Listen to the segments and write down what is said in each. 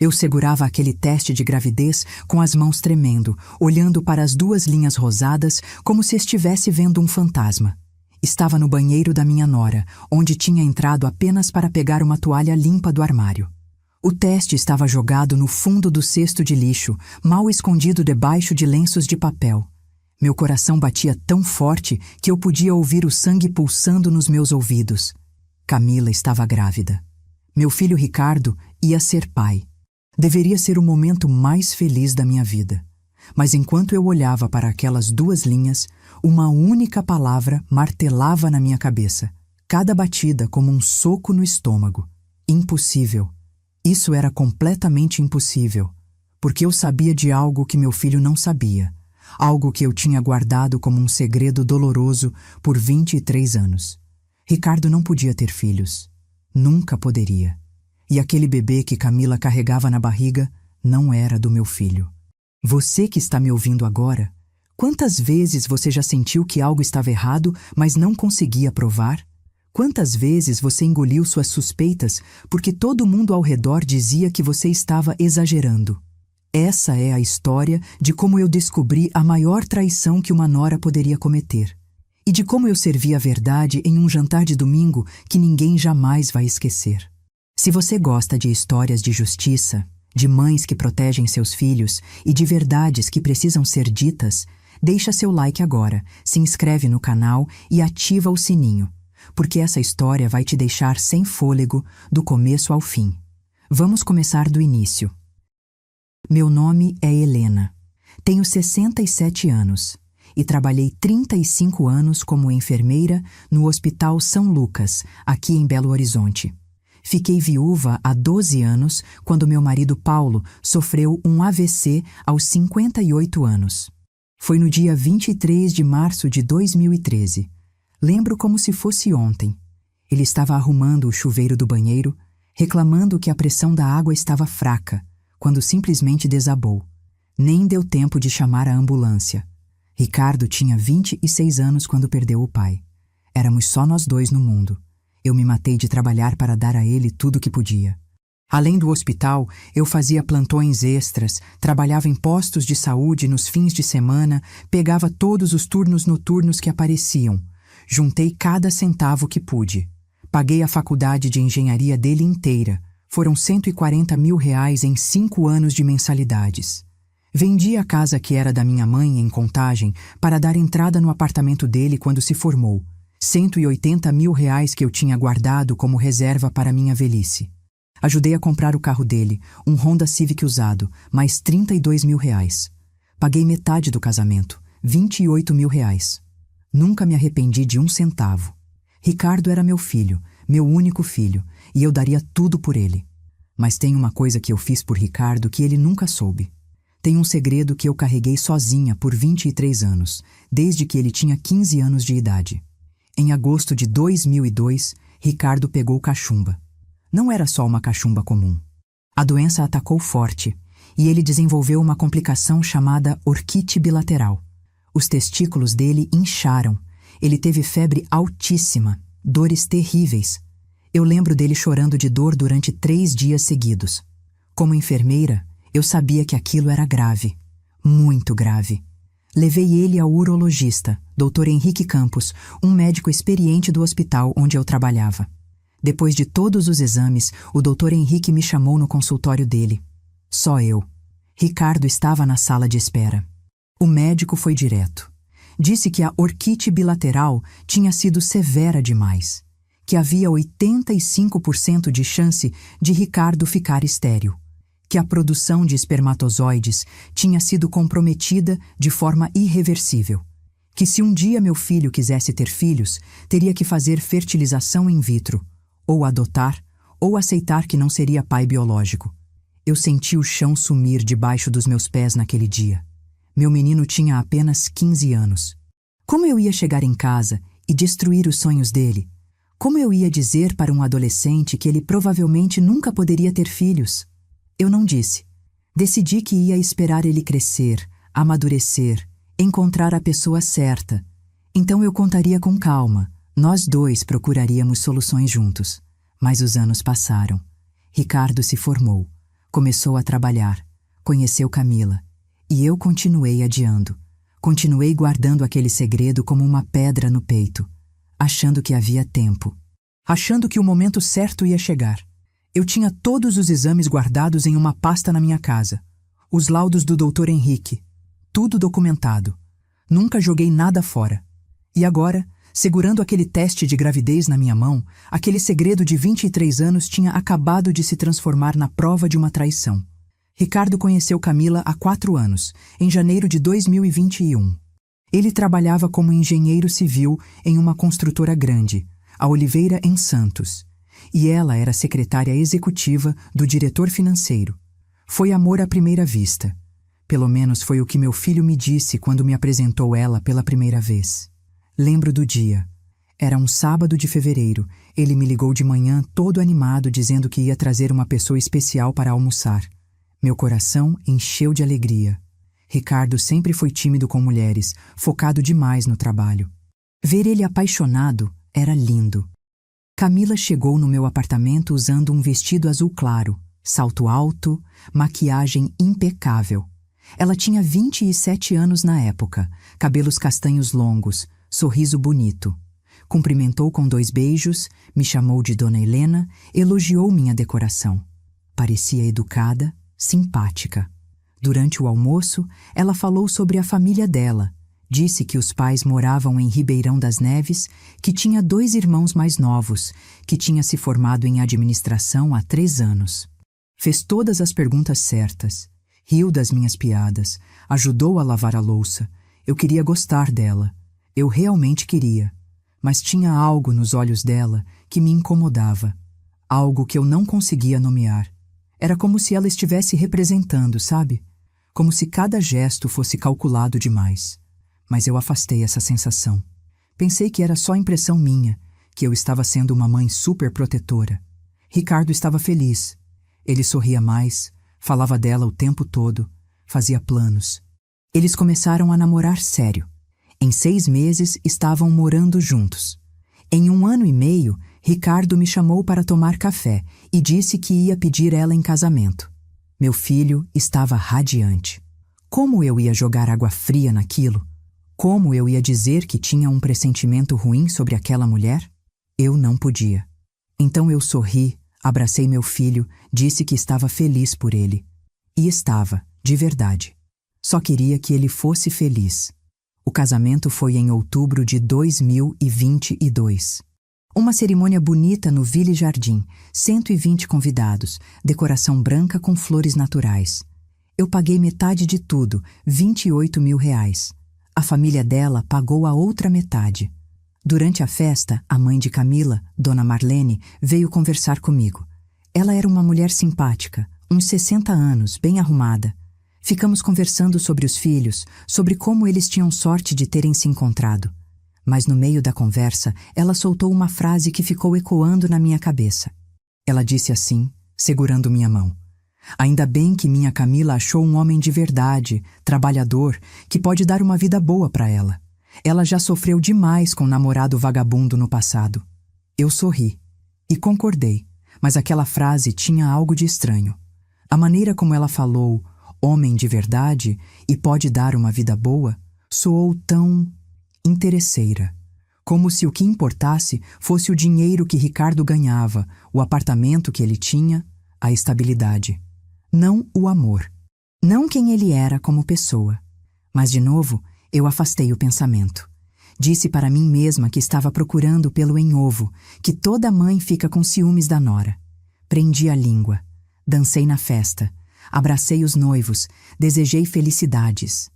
Eu segurava aquele teste de gravidez com as mãos tremendo, olhando para as duas linhas rosadas como se estivesse vendo um fantasma. Estava no banheiro da minha nora, onde tinha entrado apenas para pegar uma toalha limpa do armário. O teste estava jogado no fundo do cesto de lixo, mal escondido debaixo de lenços de papel. Meu coração batia tão forte que eu podia ouvir o sangue pulsando nos meus ouvidos. Camila estava grávida. Meu filho Ricardo ia ser pai. Deveria ser o momento mais feliz da minha vida. Mas enquanto eu olhava para aquelas duas linhas, uma única palavra martelava na minha cabeça, cada batida como um soco no estômago. Impossível. Isso era completamente impossível, porque eu sabia de algo que meu filho não sabia, algo que eu tinha guardado como um segredo doloroso por 23 anos. Ricardo não podia ter filhos. Nunca poderia. E aquele bebê que Camila carregava na barriga não era do meu filho. Você que está me ouvindo agora, quantas vezes você já sentiu que algo estava errado, mas não conseguia provar? Quantas vezes você engoliu suas suspeitas porque todo mundo ao redor dizia que você estava exagerando? Essa é a história de como eu descobri a maior traição que uma nora poderia cometer. E de como eu servi a verdade em um jantar de domingo que ninguém jamais vai esquecer. Se você gosta de histórias de justiça, de mães que protegem seus filhos e de verdades que precisam ser ditas, deixa seu like agora, se inscreve no canal e ativa o sininho, porque essa história vai te deixar sem fôlego do começo ao fim. Vamos começar do início. Meu nome é Helena. Tenho 67 anos e trabalhei 35 anos como enfermeira no Hospital São Lucas, aqui em Belo Horizonte. Fiquei viúva há 12 anos quando meu marido Paulo sofreu um AVC aos 58 anos. Foi no dia 23 de março de 2013. Lembro como se fosse ontem. Ele estava arrumando o chuveiro do banheiro, reclamando que a pressão da água estava fraca, quando simplesmente desabou. Nem deu tempo de chamar a ambulância. Ricardo tinha 26 anos quando perdeu o pai. Éramos só nós dois no mundo. Eu me matei de trabalhar para dar a ele tudo o que podia. Além do hospital, eu fazia plantões extras, trabalhava em postos de saúde nos fins de semana, pegava todos os turnos noturnos que apareciam. Juntei cada centavo que pude. Paguei a faculdade de engenharia dele inteira. Foram 140 mil reais em 5 anos de mensalidades. Vendi a casa que era da minha mãe em Contagem para dar entrada no apartamento dele quando se formou. 180 mil reais que eu tinha guardado como reserva para minha velhice. Ajudei a comprar o carro dele, um Honda Civic usado, mais 32 mil reais. Paguei metade do casamento, 28 mil reais. Nunca me arrependi de um centavo. Ricardo era meu filho, meu único filho, e eu daria tudo por ele. Mas tem uma coisa que eu fiz por Ricardo que ele nunca soube. Tem um segredo que eu carreguei sozinha por 23 anos, desde que ele tinha 15 anos de idade. Em agosto de 2002, Ricardo pegou cachumba. Não era só uma cachumba comum. A doença atacou forte e ele desenvolveu uma complicação chamada orquite bilateral. Os testículos dele incharam. Ele teve febre altíssima, dores terríveis. Eu lembro dele chorando de dor durante 3 dias seguidos. Como enfermeira, eu sabia que aquilo era grave, muito grave. Levei ele ao urologista, Dr. Henrique Campos, um médico experiente do hospital onde eu trabalhava. Depois de todos os exames, o Dr. Henrique me chamou no consultório dele. Só eu. Ricardo estava na sala de espera. O médico foi direto. Disse que a orquite bilateral tinha sido severa demais, que havia 85% de chance de Ricardo ficar estéril, que a produção de espermatozoides tinha sido comprometida de forma irreversível, que se um dia meu filho quisesse ter filhos, teria que fazer fertilização in vitro, ou adotar, ou aceitar que não seria pai biológico. Eu senti o chão sumir debaixo dos meus pés naquele dia. Meu menino tinha apenas 15 anos. Como eu ia chegar em casa e destruir os sonhos dele? Como eu ia dizer para um adolescente que ele provavelmente nunca poderia ter filhos? Eu não disse. Decidi que ia esperar ele crescer, amadurecer, encontrar a pessoa certa. Então eu contaria com calma. Nós dois procuraríamos soluções juntos. Mas os anos passaram. Ricardo se formou. Começou a trabalhar, conheceu Camila, e eu continuei adiando. Continuei guardando aquele segredo como uma pedra no peito, achando que havia tempo, achando que o momento certo ia chegar. Eu tinha todos os exames guardados em uma pasta na minha casa, os laudos do Dr. Henrique, tudo documentado. Nunca joguei nada fora. E agora, segurando aquele teste de gravidez na minha mão, aquele segredo de 23 anos tinha acabado de se transformar na prova de uma traição. Ricardo conheceu Camila há 4 anos, em janeiro de 2021. Ele trabalhava como engenheiro civil em uma construtora grande, a Oliveira em Santos, e ela era secretária executiva do diretor financeiro. Foi amor à primeira vista. Pelo menos foi o que meu filho me disse quando me apresentou ela pela primeira vez. Lembro do dia. Era um sábado de fevereiro. Ele me ligou de manhã todo animado dizendo que ia trazer uma pessoa especial para almoçar. Meu coração encheu de alegria. Ricardo sempre foi tímido com mulheres, focado demais no trabalho. Ver ele apaixonado era lindo. Camila chegou no meu apartamento usando um vestido azul claro, salto alto, maquiagem impecável. Ela tinha 27 anos na época, cabelos castanhos longos, sorriso bonito. Cumprimentou com 2 beijos, me chamou de Dona Helena, elogiou minha decoração. Parecia educada, simpática. Durante o almoço, ela falou sobre a família dela. Disse que os pais moravam em Ribeirão das Neves, que tinha 2 irmãos mais novos, que tinha se formado em administração há 3 anos. Fez todas as perguntas certas. Riu das minhas piadas, ajudou a lavar a louça. Eu queria gostar dela. Eu realmente queria. Mas tinha algo nos olhos dela que me incomodava. Algo que eu não conseguia nomear. Era como se ela estivesse representando, sabe? Como se cada gesto fosse calculado demais. Mas eu afastei essa sensação. Pensei que era só impressão minha, que eu estava sendo uma mãe super protetora. Ricardo estava feliz. Ele sorria mais, falava dela o tempo todo, fazia planos. Eles começaram a namorar sério. Em 6 meses estavam morando juntos. Em 1 ano e meio, Ricardo me chamou para tomar café e disse que ia pedir ela em casamento. Meu filho estava radiante. Como eu ia jogar água fria naquilo? Como eu ia dizer que tinha um pressentimento ruim sobre aquela mulher? Eu não podia. Então eu sorri, abracei meu filho, disse que estava feliz por ele. E estava, de verdade. Só queria que ele fosse feliz. O casamento foi em outubro de 2022. Uma cerimônia bonita no Ville Jardim, 120 convidados, decoração branca com flores naturais. Eu paguei metade de tudo, R$ 28 mil. A família dela pagou a outra metade. Durante a festa, a mãe de Camila, Dona Marlene, veio conversar comigo. Ela era uma mulher simpática, uns 60 anos, bem arrumada. Ficamos conversando sobre os filhos, sobre como eles tinham sorte de terem se encontrado. Mas no meio da conversa, ela soltou uma frase que ficou ecoando na minha cabeça. Ela disse assim, segurando minha mão: "Ainda bem que minha Camila achou um homem de verdade, trabalhador, que pode dar uma vida boa para ela. Ela já sofreu demais com um namorado vagabundo no passado." Eu sorri e concordei, mas aquela frase tinha algo de estranho. A maneira como ela falou, homem de verdade, e pode dar uma vida boa, soou tão interesseira. Como se o que importasse fosse o dinheiro que Ricardo ganhava, o apartamento que ele tinha, a estabilidade. Não o amor. Não quem ele era como pessoa. Mas, de novo, eu afastei o pensamento. Disse para mim mesma que estava procurando pelo em ovo, que toda mãe fica com ciúmes da nora. Prendi a língua. Dancei na festa. Abracei os noivos. Desejei felicidades.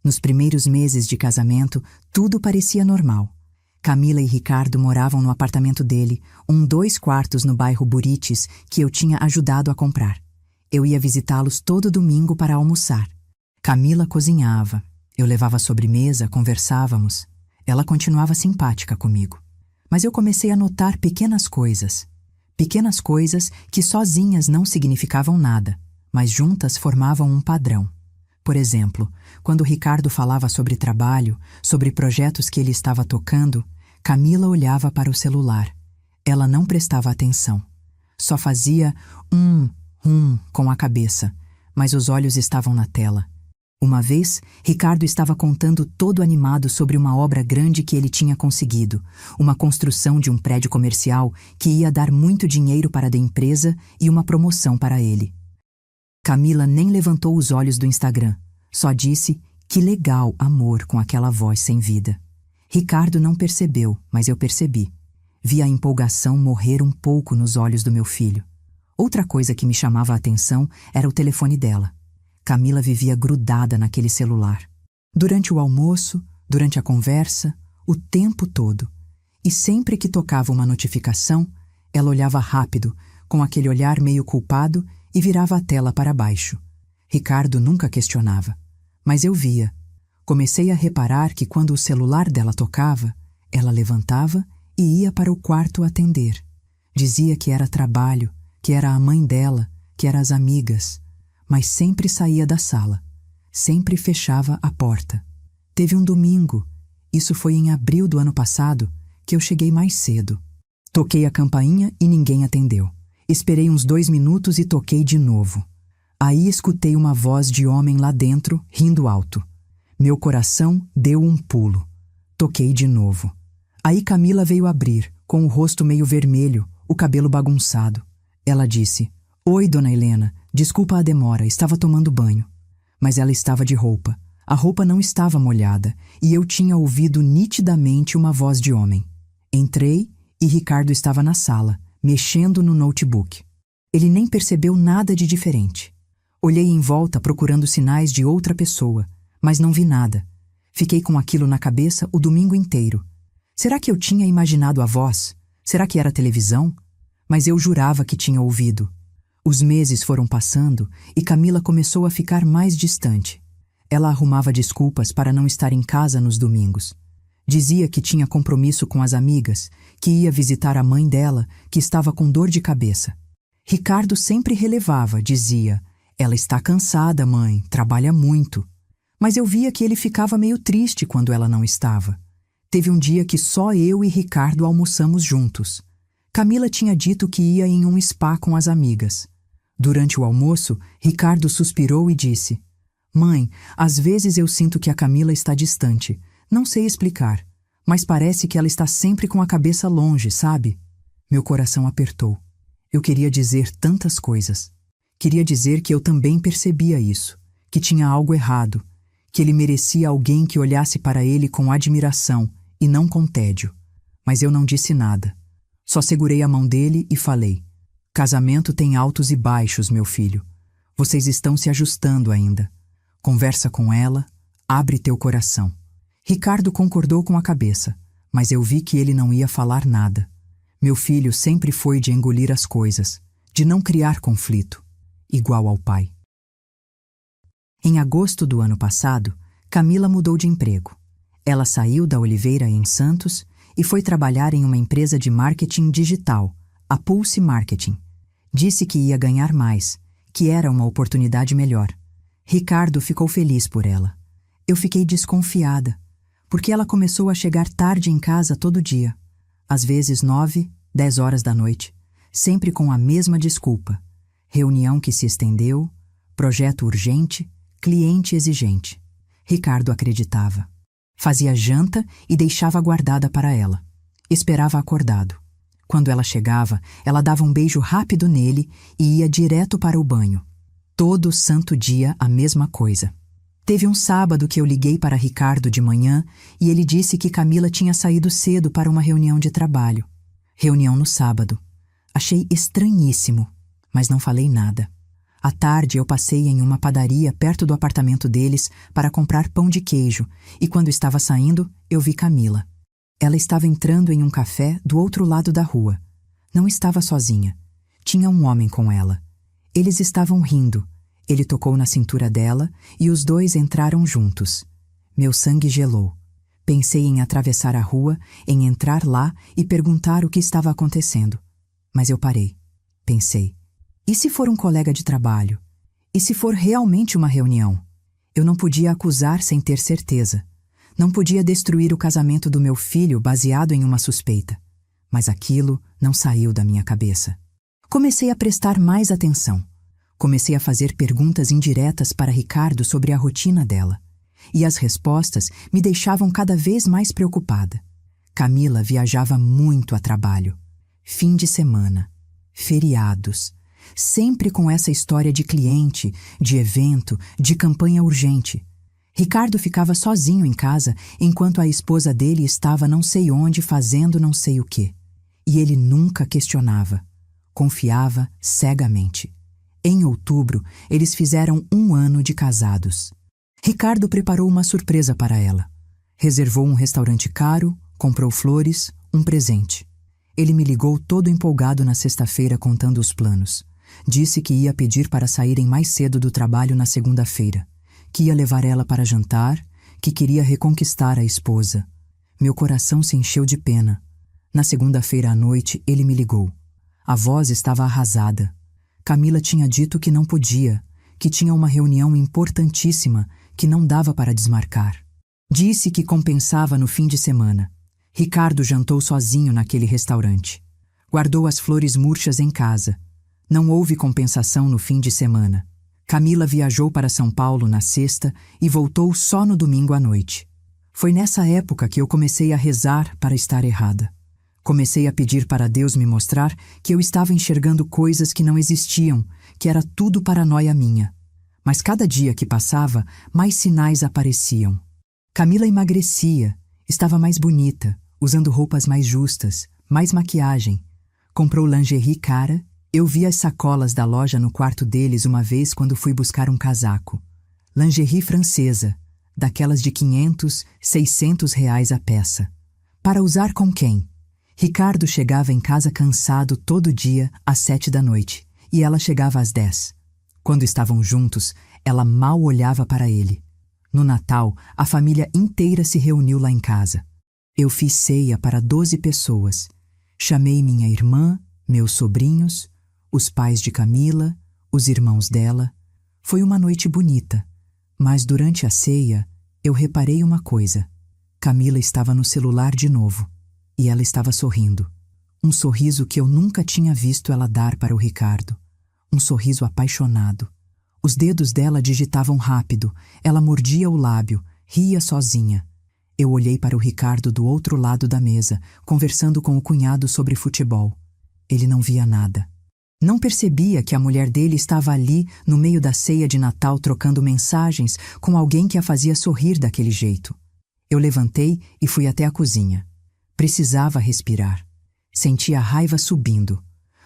Nos primeiros meses de casamento, tudo parecia normal. Camila e Ricardo moravam no apartamento dele, 2 quartos no bairro Burites, que eu tinha ajudado a comprar. Eu ia visitá-los todo domingo para almoçar. Camila cozinhava. Eu levava sobremesa, conversávamos. Ela continuava simpática comigo. Mas eu comecei a notar pequenas coisas. Pequenas coisas que sozinhas não significavam nada, mas juntas formavam um padrão. Por exemplo, quando Ricardo falava sobre trabalho, sobre projetos que ele estava tocando, Camila olhava para o celular. Ela não prestava atenção. Só fazia com a cabeça, mas os olhos estavam na tela. Uma vez, Ricardo estava contando todo animado sobre uma obra grande que ele tinha conseguido, uma construção de um prédio comercial que ia dar muito dinheiro para a empresa e uma promoção para ele. Camila nem levantou os olhos do Instagram, só disse, que legal, amor, com aquela voz sem vida. Ricardo não percebeu, mas eu percebi. Vi a empolgação morrer um pouco nos olhos do meu filho. Outra coisa que me chamava a atenção era o telefone dela. Camila vivia grudada naquele celular. Durante o almoço, durante a conversa, o tempo todo. E sempre que tocava uma notificação, ela olhava rápido, com aquele olhar meio culpado, e virava a tela para baixo. Ricardo nunca questionava. Mas eu via. Comecei a reparar que quando o celular dela tocava, ela levantava e ia para o quarto atender. Dizia que era trabalho, que era a mãe dela, que eram as amigas, mas sempre saía da sala, sempre fechava a porta. Teve um domingo, isso foi em abril do ano passado, que eu cheguei mais cedo. Toquei a campainha e ninguém atendeu. Esperei uns 2 minutos e toquei de novo. Aí escutei uma voz de homem lá dentro, rindo alto. Meu coração deu um pulo. Toquei de novo. Aí Camila veio abrir, com o rosto meio vermelho, o cabelo bagunçado. Ela disse, "Oi, dona Helena, desculpa a demora, estava tomando banho." Mas ela estava de roupa. A roupa não estava molhada, e eu tinha ouvido nitidamente uma voz de homem. Entrei e Ricardo estava na sala, mexendo no notebook. Ele nem percebeu nada de diferente. Olhei em volta procurando sinais de outra pessoa, mas não vi nada. Fiquei com aquilo na cabeça o domingo inteiro. Será que eu tinha imaginado a voz? Será que era televisão? Mas eu jurava que tinha ouvido. Os meses foram passando e Camila começou a ficar mais distante. Ela arrumava desculpas para não estar em casa nos domingos. Dizia que tinha compromisso com as amigas, que ia visitar a mãe dela, que estava com dor de cabeça. Ricardo sempre relevava, dizia, "Ela está cansada, mãe, trabalha muito." Mas eu via que ele ficava meio triste quando ela não estava. Teve um dia que só eu e Ricardo almoçamos juntos. Camila tinha dito que ia em um spa com as amigas. Durante o almoço, Ricardo suspirou e disse, "Mãe, às vezes eu sinto que a Camila está distante. Não sei explicar, mas parece que ela está sempre com a cabeça longe, sabe?" Meu coração apertou. Eu queria dizer tantas coisas. Queria dizer que eu também percebia isso, que tinha algo errado, que ele merecia alguém que olhasse para ele com admiração e não com tédio. Mas eu não disse nada. Só segurei a mão dele e falei, "Casamento tem altos e baixos, meu filho. Vocês estão se ajustando ainda. Conversa com ela, abre teu coração." Ricardo concordou com a cabeça, mas eu vi que ele não ia falar nada. Meu filho sempre foi de engolir as coisas, de não criar conflito, igual ao pai. Em agosto do ano passado, Camila mudou de emprego. Ela saiu da Oliveira em Santos e foi trabalhar em uma empresa de marketing digital, a Pulse Marketing. Disse que ia ganhar mais, que era uma oportunidade melhor. Ricardo ficou feliz por ela. Eu fiquei desconfiada, porque ela começou a chegar tarde em casa todo dia. Às vezes 9, 10 horas da noite, sempre com a mesma desculpa. Reunião que se estendeu, projeto urgente, cliente exigente. Ricardo acreditava. Fazia janta e deixava guardada para ela. Esperava acordado. Quando ela chegava, ela dava um beijo rápido nele e ia direto para o banho. Todo santo dia a mesma coisa. Teve um sábado que eu liguei para Ricardo de manhã e ele disse que Camila tinha saído cedo para uma reunião de trabalho. Reunião no sábado. Achei estranhíssimo, mas não falei nada. À tarde eu passei em uma padaria perto do apartamento deles para comprar pão de queijo e quando estava saindo, eu vi Camila. Ela estava entrando em um café do outro lado da rua. Não estava sozinha. Tinha um homem com ela. Eles estavam rindo. Ele tocou na cintura dela e os dois entraram juntos. Meu sangue gelou. Pensei em atravessar a rua, em entrar lá e perguntar o que estava acontecendo. Mas eu parei. Pensei, e se for um colega de trabalho? E se for realmente uma reunião? Eu não podia acusar sem ter certeza. Não podia destruir o casamento do meu filho baseado em uma suspeita. Mas aquilo não saiu da minha cabeça. Comecei a prestar mais atenção. Comecei a fazer perguntas indiretas para Ricardo sobre a rotina dela. E as respostas me deixavam cada vez mais preocupada. Camila viajava muito a trabalho. Fim de semana, feriados, sempre com essa história de cliente, de evento, de campanha urgente. Ricardo ficava sozinho em casa enquanto a esposa dele estava não sei onde fazendo não sei o quê. E ele nunca questionava. Confiava cegamente. Em outubro, eles fizeram 1 ano de casados. Ricardo preparou uma surpresa para ela. Reservou um restaurante caro, comprou flores, um presente. Ele me ligou todo empolgado na sexta-feira contando os planos. Disse que ia pedir para saírem mais cedo do trabalho na segunda-feira, que ia levar ela para jantar, que queria reconquistar a esposa. Meu coração se encheu de pena. Na segunda-feira à noite, ele me ligou. A voz estava arrasada. Camila tinha dito que não podia, que tinha uma reunião importantíssima que não dava para desmarcar. Disse que compensava no fim de semana. Ricardo jantou sozinho naquele restaurante. Guardou as flores murchas em casa. Não houve compensação no fim de semana. Camila viajou para São Paulo na sexta e voltou só no domingo à noite. Foi nessa época que eu comecei a rezar para estar errada. Comecei a pedir para Deus me mostrar que eu estava enxergando coisas que não existiam, que era tudo paranoia minha. Mas cada dia que passava, mais sinais apareciam. Camila emagrecia, estava mais bonita, usando roupas mais justas, mais maquiagem. Comprou lingerie cara. Eu vi as sacolas da loja no quarto deles uma vez quando fui buscar um casaco. Lingerie francesa, daquelas de 500, 600 reais a peça. Para usar com quem? Ricardo chegava em casa cansado todo dia às 7 da noite e ela chegava às 10. Quando estavam juntos, ela mal olhava para ele. No Natal, a família inteira se reuniu lá em casa. Eu fiz ceia para 12 pessoas. Chamei minha irmã, meus sobrinhos, os pais de Camila, os irmãos dela. Foi uma noite bonita, mas durante a ceia eu reparei uma coisa. Camila estava no celular de novo e ela estava sorrindo. Um sorriso que eu nunca tinha visto ela dar para o Ricardo. Um sorriso apaixonado. Os dedos dela digitavam rápido, ela mordia o lábio, ria sozinha. Eu olhei para o Ricardo do outro lado da mesa, conversando com o cunhado sobre futebol. Ele não via nada. Não percebia que a mulher dele estava ali, no meio da ceia de Natal, trocando mensagens com alguém que a fazia sorrir daquele jeito. Eu levantei e fui até a cozinha. Precisava respirar. Sentia a raiva subindo.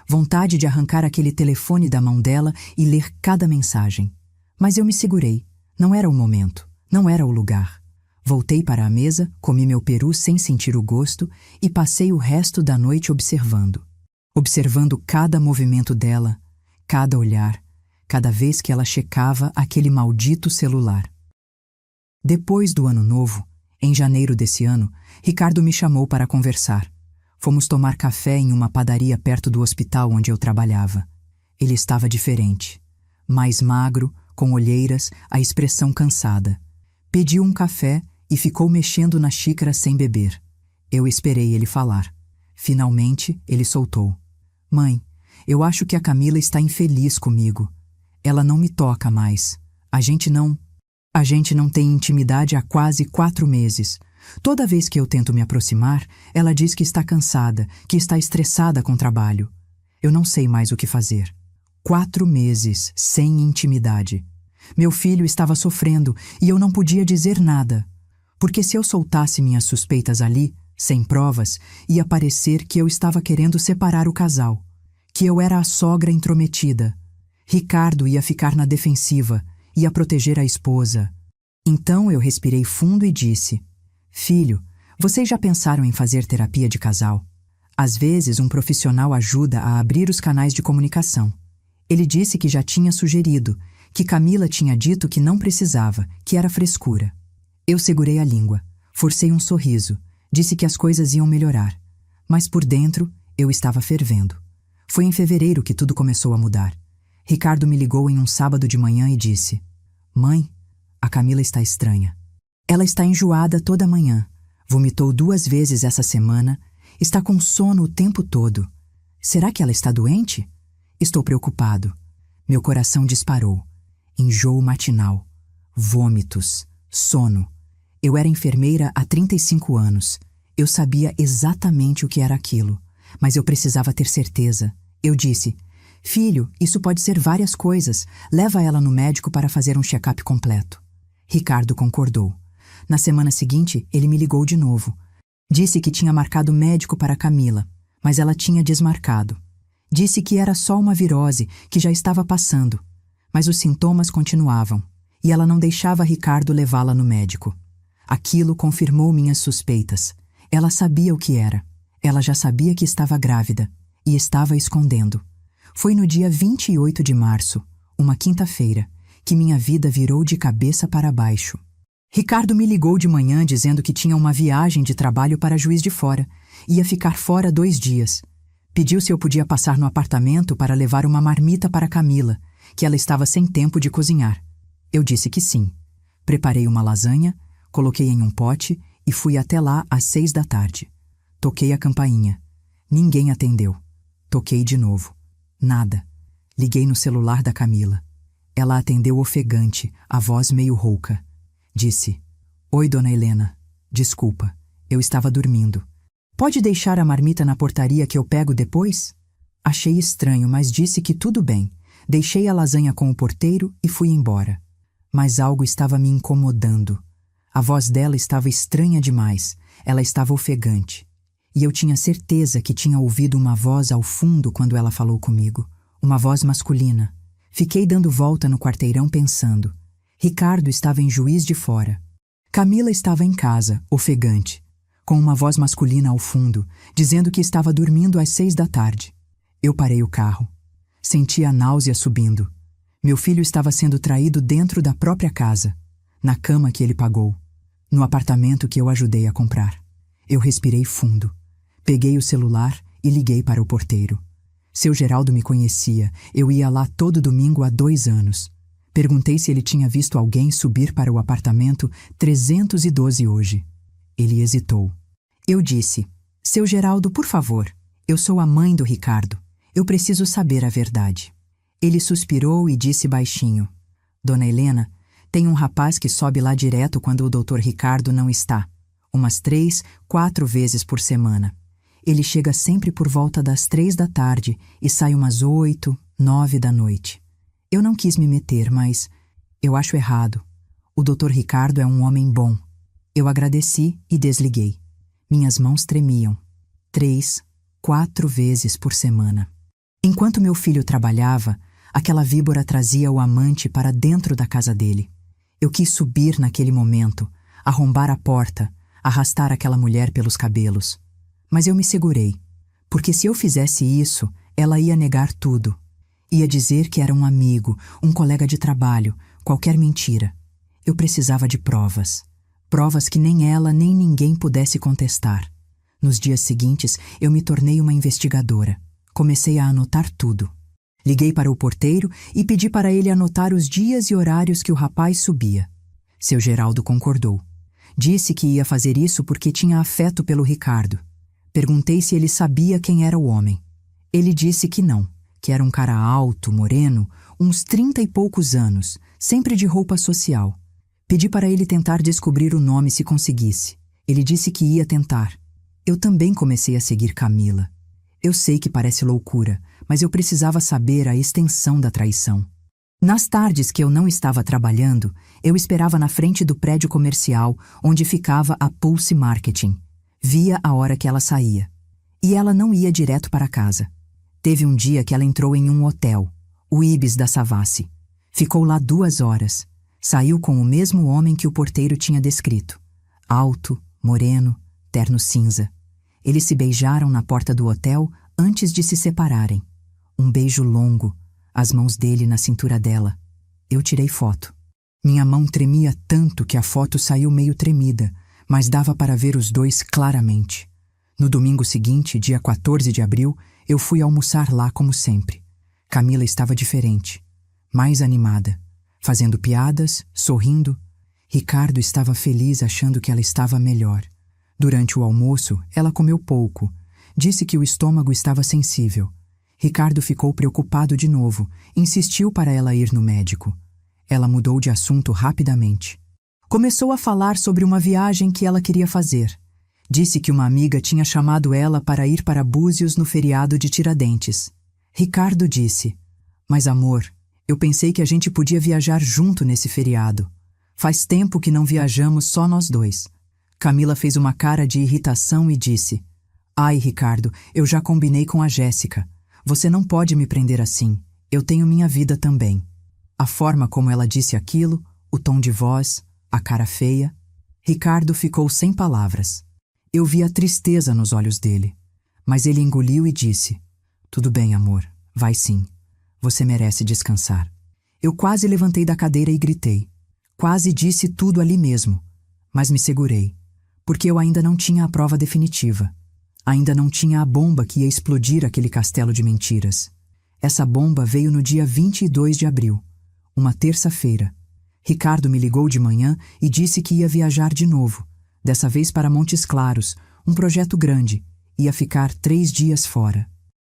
Vontade de arrancar aquele telefone da mão dela e ler cada mensagem. Mas eu me segurei. Não era o momento. Não era o lugar. Voltei para a mesa, comi meu peru sem sentir o gosto e passei o resto da noite observando. Observando cada movimento dela, cada olhar, cada vez que ela checava aquele maldito celular. Depois do Ano Novo, em janeiro desse ano, Ricardo me chamou para conversar. Fomos tomar café em uma padaria perto do hospital onde eu trabalhava. Ele estava diferente. Mais magro, com olheiras, a expressão cansada. Pediu um café e ficou mexendo na xícara sem beber. Eu esperei ele falar. Finalmente, ele soltou. Mãe, eu acho que a Camila está infeliz comigo. Ela não me toca mais. A gente não tem intimidade há quase 4 meses. Toda vez que eu tento me aproximar, ela diz que está cansada, que está estressada com o trabalho. Eu não sei mais o que fazer. 4 meses sem intimidade. Meu filho estava sofrendo e eu não podia dizer nada. Porque se eu soltasse minhas suspeitas ali, sem provas, ia parecer que eu estava querendo separar o casal. Que eu era a sogra intrometida. Ricardo ia ficar na defensiva, ia proteger a esposa. Então eu respirei fundo e disse: Filho, vocês já pensaram em fazer terapia de casal? Às vezes um profissional ajuda a abrir os canais de comunicação. Ele disse que já tinha sugerido, que Camila tinha dito que não precisava, que era frescura. Eu segurei a língua, forcei um sorriso, disse que as coisas iam melhorar. Mas por dentro, eu estava fervendo. Foi em fevereiro que tudo começou a mudar. Ricardo me ligou em um sábado de manhã e disse: Mãe, a Camila está estranha. Ela está enjoada toda manhã. Vomitou 2 vezes essa semana. Está com sono o tempo todo. Será que ela está doente? Estou preocupado. Meu coração disparou. Enjoo matinal. Vômitos. Sono. Eu era enfermeira há 35 anos. Eu sabia exatamente o que era aquilo, mas eu precisava ter certeza. Eu disse: "Filho, isso pode ser várias coisas. Leva ela no médico para fazer um check-up completo." Ricardo concordou. Na semana seguinte, ele me ligou de novo. Disse que tinha marcado médico para Camila, mas ela tinha desmarcado. Disse que era só uma virose, que já estava passando. Mas os sintomas continuavam, e ela não deixava Ricardo levá-la no médico. Aquilo confirmou minhas suspeitas. Ela sabia o que era. Ela já sabia que estava grávida, e estava escondendo. Foi no dia 28 de março, uma quinta-feira, que minha vida virou de cabeça para baixo. Ricardo me ligou de manhã dizendo que tinha uma viagem de trabalho para Juiz de Fora. Ia ficar fora 2 dias. Pediu se eu podia passar no apartamento para levar uma marmita para Camila, que ela estava sem tempo de cozinhar. Eu disse que sim. Preparei uma lasanha, coloquei em um pote e fui até lá às 6 da tarde. Toquei a campainha. Ninguém atendeu. Toquei de novo. Nada. Liguei no celular da Camila. Ela atendeu ofegante, a voz meio rouca. Disse: "Oi, dona Helena. Desculpa, eu estava dormindo. Pode deixar a marmita na portaria que eu pego depois?" Achei estranho, mas disse que tudo bem. Deixei a lasanha com o porteiro e fui embora. Mas algo estava me incomodando. A voz dela estava estranha demais. Ela estava ofegante. E eu tinha certeza que tinha ouvido uma voz ao fundo quando ela falou comigo. Uma voz masculina. Fiquei dando volta no quarteirão pensando. Ricardo estava em Juiz de Fora. Camila estava em casa, ofegante, com uma voz masculina ao fundo, dizendo que estava dormindo às 6 da tarde. Eu parei o carro. Senti a náusea subindo. Meu filho estava sendo traído dentro da própria casa, na cama que ele pagou, no apartamento que eu ajudei a comprar. Eu respirei fundo. Peguei o celular e liguei para o porteiro. Seu Geraldo me conhecia. Eu ia lá todo domingo há 2 anos. Perguntei se ele tinha visto alguém subir para o apartamento 312 hoje. Ele hesitou. Eu disse: "Seu Geraldo, por favor, eu sou a mãe do Ricardo. Eu preciso saber a verdade." Ele suspirou e disse baixinho: "Dona Helena, tem um rapaz que sobe lá direto quando o Dr. Ricardo não está. Umas 3, 4 vezes por semana. Ele chega sempre por volta das 3 da tarde e sai umas 8, 9 da noite. Eu não quis me meter, mas eu acho errado. O Dr. Ricardo é um homem bom." Eu agradeci e desliguei. Minhas mãos tremiam. 3, 4 vezes por semana. Enquanto meu filho trabalhava, aquela víbora trazia o amante para dentro da casa dele. Eu quis subir naquele momento, arrombar a porta, arrastar aquela mulher pelos cabelos. Mas eu me segurei, porque se eu fizesse isso, ela ia negar tudo. Ia dizer que era um amigo, um colega de trabalho, qualquer mentira. Eu precisava de provas. Provas que nem ela nem ninguém pudesse contestar. Nos dias seguintes, eu me tornei uma investigadora. Comecei a anotar tudo. Liguei para o porteiro e pedi para ele anotar os dias e horários que o rapaz subia. Seu Geraldo concordou. Disse que ia fazer isso porque tinha afeto pelo Ricardo. Perguntei se ele sabia quem era o homem. Ele disse que não, que era um cara alto, moreno, uns 30 e poucos anos, sempre de roupa social. Pedi para ele tentar descobrir o nome se conseguisse. Ele disse que ia tentar. Eu também comecei a seguir Camila. Eu sei que parece loucura, mas eu precisava saber a extensão da traição. Nas tardes que eu não estava trabalhando, eu esperava na frente do prédio comercial onde ficava a Pulse Marketing. Via a hora que ela saía. E ela não ia direto para casa. Teve um dia que ela entrou em um hotel, o Ibis da Savassi. Ficou lá 2 horas. Saiu com o mesmo homem que o porteiro tinha descrito. Alto, moreno, terno cinza. Eles se beijaram na porta do hotel antes de se separarem. Um beijo longo, as mãos dele na cintura dela. Eu tirei foto. Minha mão tremia tanto que a foto saiu meio tremida, mas dava para ver os dois claramente. No domingo seguinte, dia 14 de abril, eu fui almoçar lá como sempre. Camila estava diferente, mais animada, fazendo piadas, sorrindo. Ricardo estava feliz achando que ela estava melhor. Durante o almoço, ela comeu pouco. Disse que o estômago estava sensível. Ricardo ficou preocupado de novo, insistiu para ela ir no médico. Ela mudou de assunto rapidamente. Começou a falar sobre uma viagem que ela queria fazer. Disse que uma amiga tinha chamado ela para ir para Búzios no feriado de Tiradentes. Ricardo disse: "Mas amor, eu pensei que a gente podia viajar junto nesse feriado. Faz tempo que não viajamos só nós dois." Camila fez uma cara de irritação e disse: "Ai, Ricardo, eu já combinei com a Jéssica. Você não pode me prender assim. Eu tenho minha vida também." A forma como ela disse aquilo, o tom de voz, a cara feia. Ricardo ficou sem palavras. Eu vi a tristeza nos olhos dele. Mas ele engoliu e disse: "Tudo bem, amor. Vai sim. Você merece descansar." Eu quase levantei da cadeira e gritei. Quase disse tudo ali mesmo. Mas me segurei. Porque eu ainda não tinha a prova definitiva. Ainda não tinha a bomba que ia explodir aquele castelo de mentiras. Essa bomba veio no dia 22 de abril, uma terça-feira. Ricardo me ligou de manhã e disse que ia viajar de novo, dessa vez para Montes Claros, um projeto grande. Ia ficar 3 dias fora.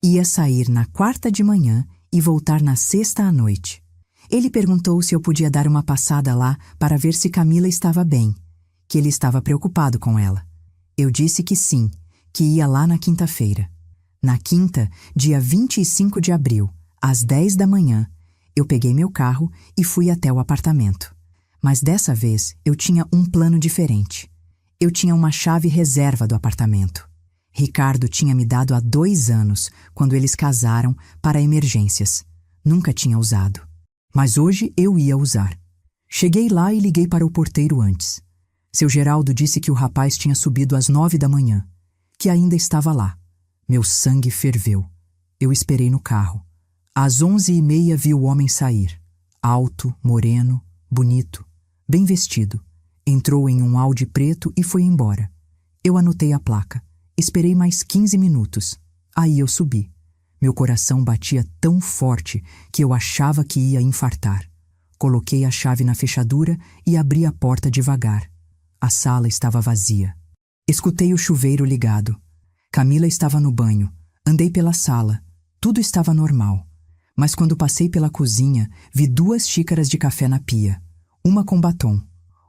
Ia sair na quarta de manhã e voltar na sexta à noite. Ele perguntou se eu podia dar uma passada lá para ver se Camila estava bem, que ele estava preocupado com ela. Eu disse que sim, que ia lá na quinta-feira. Na quinta, dia 25 de abril, às 10 da manhã, eu peguei meu carro e fui até o apartamento. Mas dessa vez eu tinha um plano diferente. Eu tinha uma chave reserva do apartamento. Ricardo tinha me dado há 2 anos, quando eles casaram, para emergências. Nunca tinha usado. Mas hoje eu ia usar. Cheguei lá e liguei para o porteiro antes. Seu Geraldo disse que o rapaz tinha subido às 9 da manhã, que ainda estava lá. Meu sangue ferveu. Eu esperei no carro. Às 11h30 vi o homem sair. Alto, moreno, bonito, bem vestido. Entrou em um Audi preto e foi embora. Eu anotei a placa. Esperei mais 15 minutos. Aí eu subi. Meu coração batia tão forte que eu achava que ia infartar. Coloquei a chave na fechadura e abri a porta devagar. A sala estava vazia. Escutei o chuveiro ligado. Camila estava no banho. Andei pela sala. Tudo estava normal. Mas quando passei pela cozinha, vi 2 xícaras de café na pia. Uma com batom,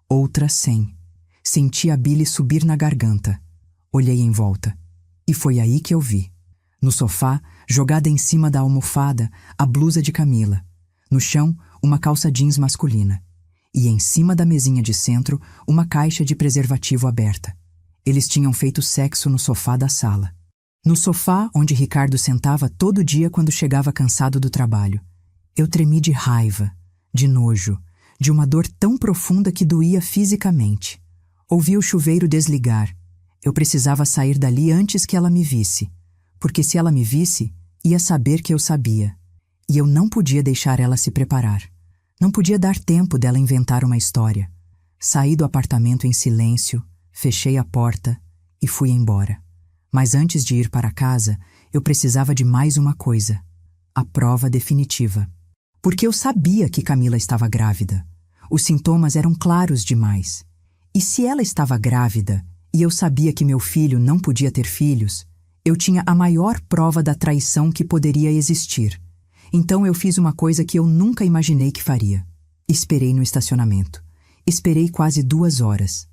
outra sem. Senti a bile subir na garganta. Olhei em volta. E foi aí que eu vi. No sofá, jogada em cima da almofada, a blusa de Camila. No chão, uma calça jeans masculina. E em cima da mesinha de centro, uma caixa de preservativo aberta. Eles tinham feito sexo no sofá da sala. No sofá onde Ricardo sentava todo dia quando chegava cansado do trabalho. Eu tremi de raiva, de nojo, de uma dor tão profunda que doía fisicamente. Ouvi o chuveiro desligar. Eu precisava sair dali antes que ela me visse, porque se ela me visse, ia saber que eu sabia. E eu não podia deixar ela se preparar. Não podia dar tempo dela inventar uma história. Saí do apartamento em silêncio, fechei a porta e fui embora. Mas antes de ir para casa, eu precisava de mais uma coisa: a prova definitiva. Porque eu sabia que Camila estava grávida. Os sintomas eram claros demais. E se ela estava grávida, e eu sabia que meu filho não podia ter filhos, eu tinha a maior prova da traição que poderia existir. Então eu fiz uma coisa que eu nunca imaginei que faria. Esperei no estacionamento. Esperei quase 2 horas.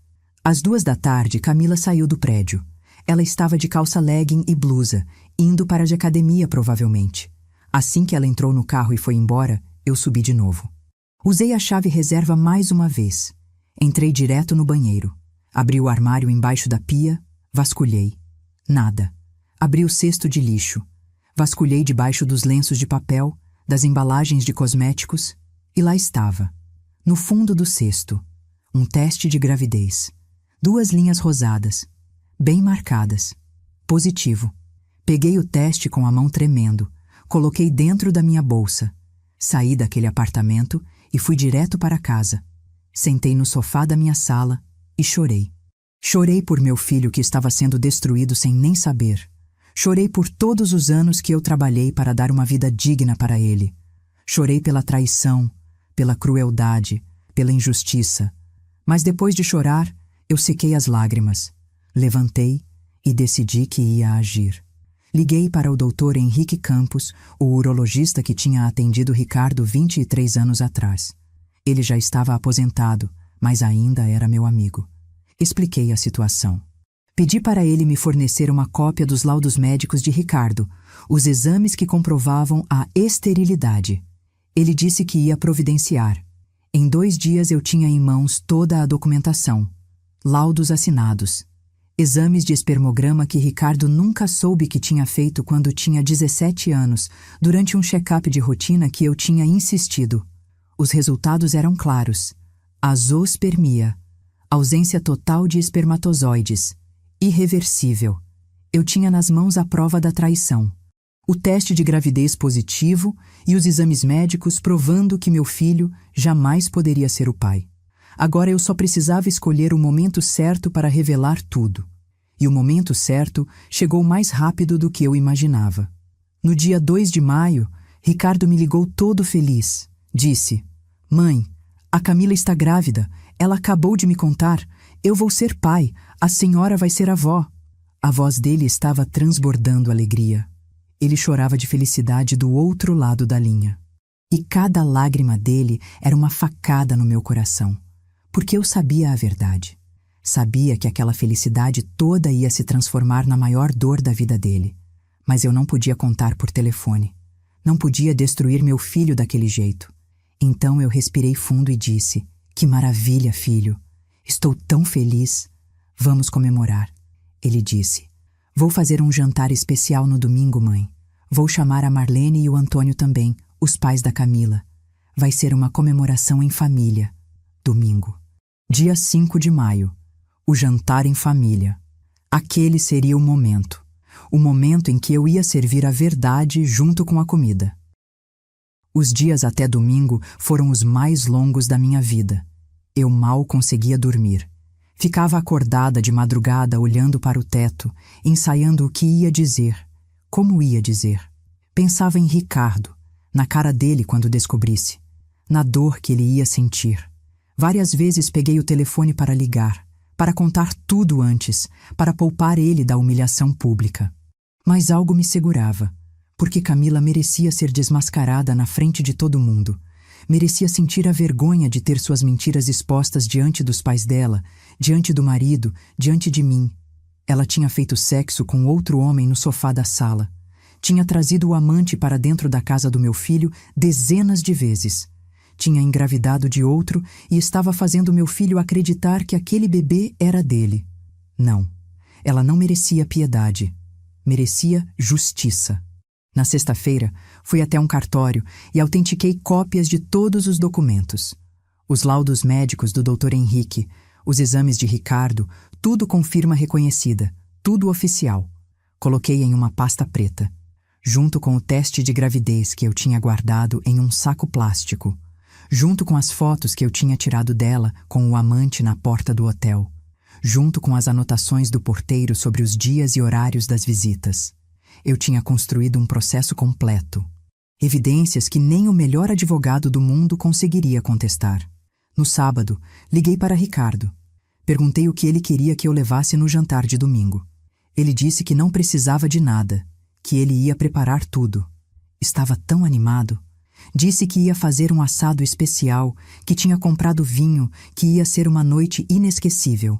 Às 2 da tarde, Camila saiu do prédio. Ela estava de calça legging e blusa, indo para a academia provavelmente. Assim que ela entrou no carro e foi embora, eu subi de novo. Usei a chave reserva mais uma vez. Entrei direto no banheiro. Abri o armário embaixo da pia, vasculhei. Nada. Abri o cesto de lixo. Vasculhei debaixo dos lenços de papel, das embalagens de cosméticos, e lá estava, no fundo do cesto, um teste de gravidez. 2 linhas rosadas, bem marcadas. Positivo. Peguei o teste com a mão tremendo, coloquei dentro da minha bolsa. Saí daquele apartamento e fui direto para casa. Sentei no sofá da minha sala e chorei. Chorei por meu filho que estava sendo destruído sem nem saber. Chorei por todos os anos que eu trabalhei para dar uma vida digna para ele. Chorei pela traição, pela crueldade, pela injustiça. Mas depois de chorar, eu sequei as lágrimas. Levantei e decidi que ia agir. Liguei para o Dr. Henrique Campos, o urologista que tinha atendido Ricardo 23 anos atrás. Ele já estava aposentado, mas ainda era meu amigo. Expliquei a situação. Pedi para ele me fornecer uma cópia dos laudos médicos de Ricardo, os exames que comprovavam a esterilidade. Ele disse que ia providenciar. Em 2 dias eu tinha em mãos toda a documentação. Laudos assinados. Exames de espermograma que Ricardo nunca soube que tinha feito quando tinha 17 anos, durante um check-up de rotina que eu tinha insistido. Os resultados eram claros. Azoospermia. Ausência total de espermatozoides. Irreversível. Eu tinha nas mãos a prova da traição. O teste de gravidez positivo e os exames médicos provando que meu filho jamais poderia ser o pai. Agora eu só precisava escolher o momento certo para revelar tudo. E o momento certo chegou mais rápido do que eu imaginava. No dia 2 de maio, Ricardo me ligou todo feliz. Disse: "Mãe, a Camila está grávida. Ela acabou de me contar. Eu vou ser pai. A senhora vai ser avó." A voz dele estava transbordando alegria. Ele chorava de felicidade do outro lado da linha. E cada lágrima dele era uma facada no meu coração. Porque eu sabia a verdade. Sabia que aquela felicidade toda ia se transformar na maior dor da vida dele. Mas eu não podia contar por telefone. Não podia destruir meu filho daquele jeito. Então eu respirei fundo e disse: "Que maravilha, filho! Estou tão feliz. Vamos comemorar." Ele disse: "Vou fazer um jantar especial no domingo, mãe. Vou chamar a Marlene e o Antônio também, os pais da Camila. Vai ser uma comemoração em família. Domingo. Dia 5 de maio. O jantar em família. Aquele seria o momento. O momento em que eu ia servir a verdade junto com a comida. Os dias até domingo foram os mais longos da minha vida. Eu mal conseguia dormir. Ficava acordada de madrugada olhando para o teto, ensaiando o que ia dizer, como ia dizer. Pensava em Ricardo, na cara dele quando descobrisse, na dor que ele ia sentir. Várias vezes peguei o telefone para ligar, para contar tudo antes, para poupar ele da humilhação pública. Mas algo me segurava, porque Camila merecia ser desmascarada na frente de todo mundo. Merecia sentir a vergonha de ter suas mentiras expostas diante dos pais dela, diante do marido, diante de mim. Ela tinha feito sexo com outro homem no sofá da sala. Tinha trazido o amante para dentro da casa do meu filho dezenas de vezes. Tinha engravidado de outro e estava fazendo meu filho acreditar que aquele bebê era dele. Não, ela não merecia piedade. Merecia justiça. Na sexta-feira, fui até um cartório e autentiquei cópias de todos os documentos. Os laudos médicos do Dr. Henrique, os exames de Ricardo, tudo com firma reconhecida, tudo oficial. Coloquei em uma pasta preta, junto com o teste de gravidez que eu tinha guardado em um saco plástico, junto com as fotos que eu tinha tirado dela com o amante na porta do hotel, junto com as anotações do porteiro sobre os dias e horários das visitas. Eu tinha construído um processo completo. Evidências que nem o melhor advogado do mundo conseguiria contestar. No sábado, liguei para Ricardo. Perguntei o que ele queria que eu levasse no jantar de domingo. Ele disse que não precisava de nada, que ele ia preparar tudo. Estava tão animado. Disse que ia fazer um assado especial, que tinha comprado vinho, que ia ser uma noite inesquecível.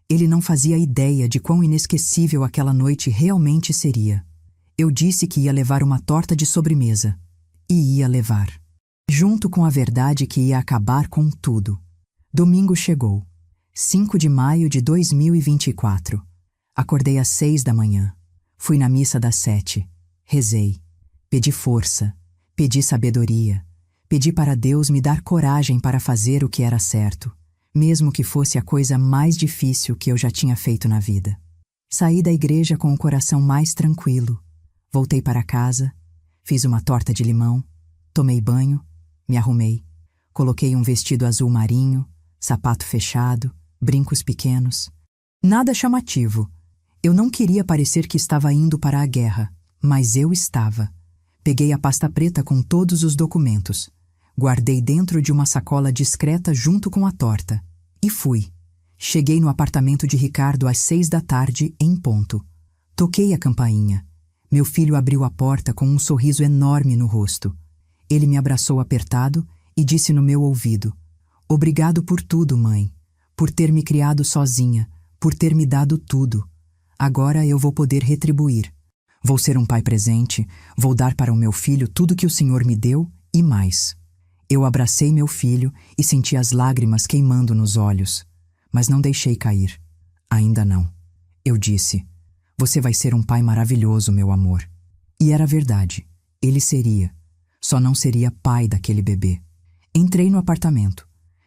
Ele não fazia ideia de quão inesquecível aquela noite realmente seria. Eu disse que ia levar uma torta de sobremesa. E ia levar. Junto com a verdade que ia acabar com tudo. Domingo chegou. 5 de maio de 2024. Acordei às 6 da manhã. Fui na missa das 7. Rezei. Pedi força. Pedi sabedoria. Pedi para Deus me dar coragem para fazer o que era certo, mesmo que fosse a coisa mais difícil que eu já tinha feito na vida. Saí da igreja com o coração mais tranquilo. Voltei para casa, fiz uma torta de limão, tomei banho, me arrumei. Coloquei um vestido azul marinho, sapato fechado, brincos pequenos. Nada chamativo. Eu não queria parecer que estava indo para a guerra, mas eu estava. Peguei a pasta preta com todos os documentos. Guardei dentro de uma sacola discreta junto com a torta. E fui. Cheguei no apartamento de Ricardo às 6 da tarde, em ponto. Toquei a campainha. Meu filho abriu a porta com um sorriso enorme no rosto. Ele me abraçou apertado e disse no meu ouvido: "Obrigado por tudo, mãe. Por ter me criado sozinha, por ter me dado tudo. Agora eu vou poder retribuir. Vou ser um pai presente, vou dar para o meu filho tudo que o Senhor me deu e mais." Eu abracei meu filho e senti as lágrimas queimando nos olhos, mas não deixei cair. Ainda não. Eu disse: "Você vai ser um pai maravilhoso, meu amor." E era verdade. Ele seria. Só não seria pai daquele bebê. Entrei no apartamento.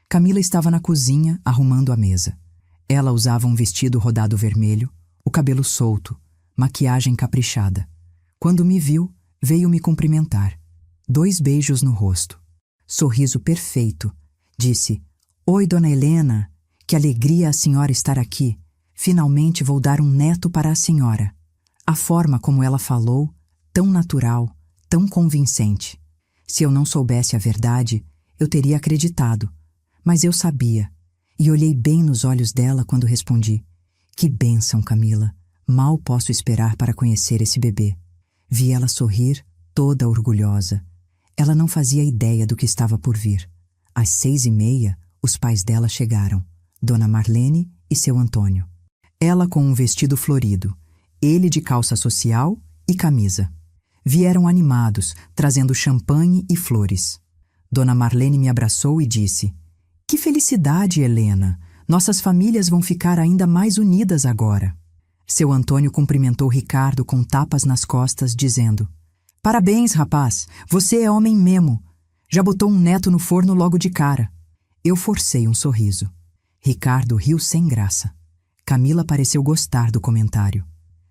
Camila estava na cozinha, arrumando a mesa. Ela usava um vestido rodado vermelho, o cabelo solto, maquiagem caprichada. Quando me viu, veio me cumprimentar. 2 beijos no rosto. Sorriso perfeito. Disse: "Oi, dona Helena. Que alegria a senhora estar aqui. Finalmente vou dar um neto para a senhora." A forma como ela falou, tão natural, tão convincente. Se eu não soubesse a verdade, eu teria acreditado. Mas eu sabia, e olhei bem nos olhos dela quando respondi: "Que bênção, Camila. Mal posso esperar para conhecer esse bebê." Vi ela sorrir, toda orgulhosa. Ela não fazia ideia do que estava por vir. Às 6h30, os pais dela chegaram, Dona Marlene e seu Antônio. Ela com um vestido florido, ele de calça social e camisa. Vieram animados, trazendo champanhe e flores. Dona Marlene me abraçou e disse: "Que felicidade, Helena! Nossas famílias vão ficar ainda mais unidas agora." Seu Antônio cumprimentou Ricardo com tapas nas costas, dizendo: "Parabéns, rapaz! Você é homem mesmo! Já botou um neto no forno logo de cara." Eu forcei um sorriso. Ricardo riu sem graça. Camila pareceu gostar do comentário.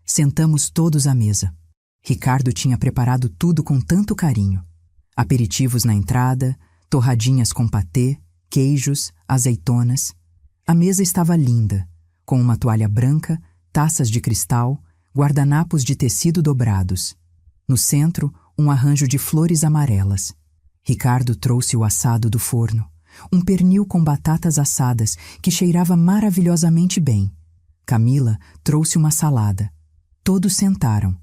Sentamos todos à mesa. Ricardo tinha preparado tudo com tanto carinho. Aperitivos na entrada, torradinhas com patê, queijos, azeitonas. A mesa estava linda, com uma toalha branca, taças de cristal, guardanapos de tecido dobrados. No centro, um arranjo de flores amarelas. Ricardo trouxe o assado do forno, um pernil com batatas assadas que cheirava maravilhosamente bem. Camila trouxe uma salada. Todos sentaram.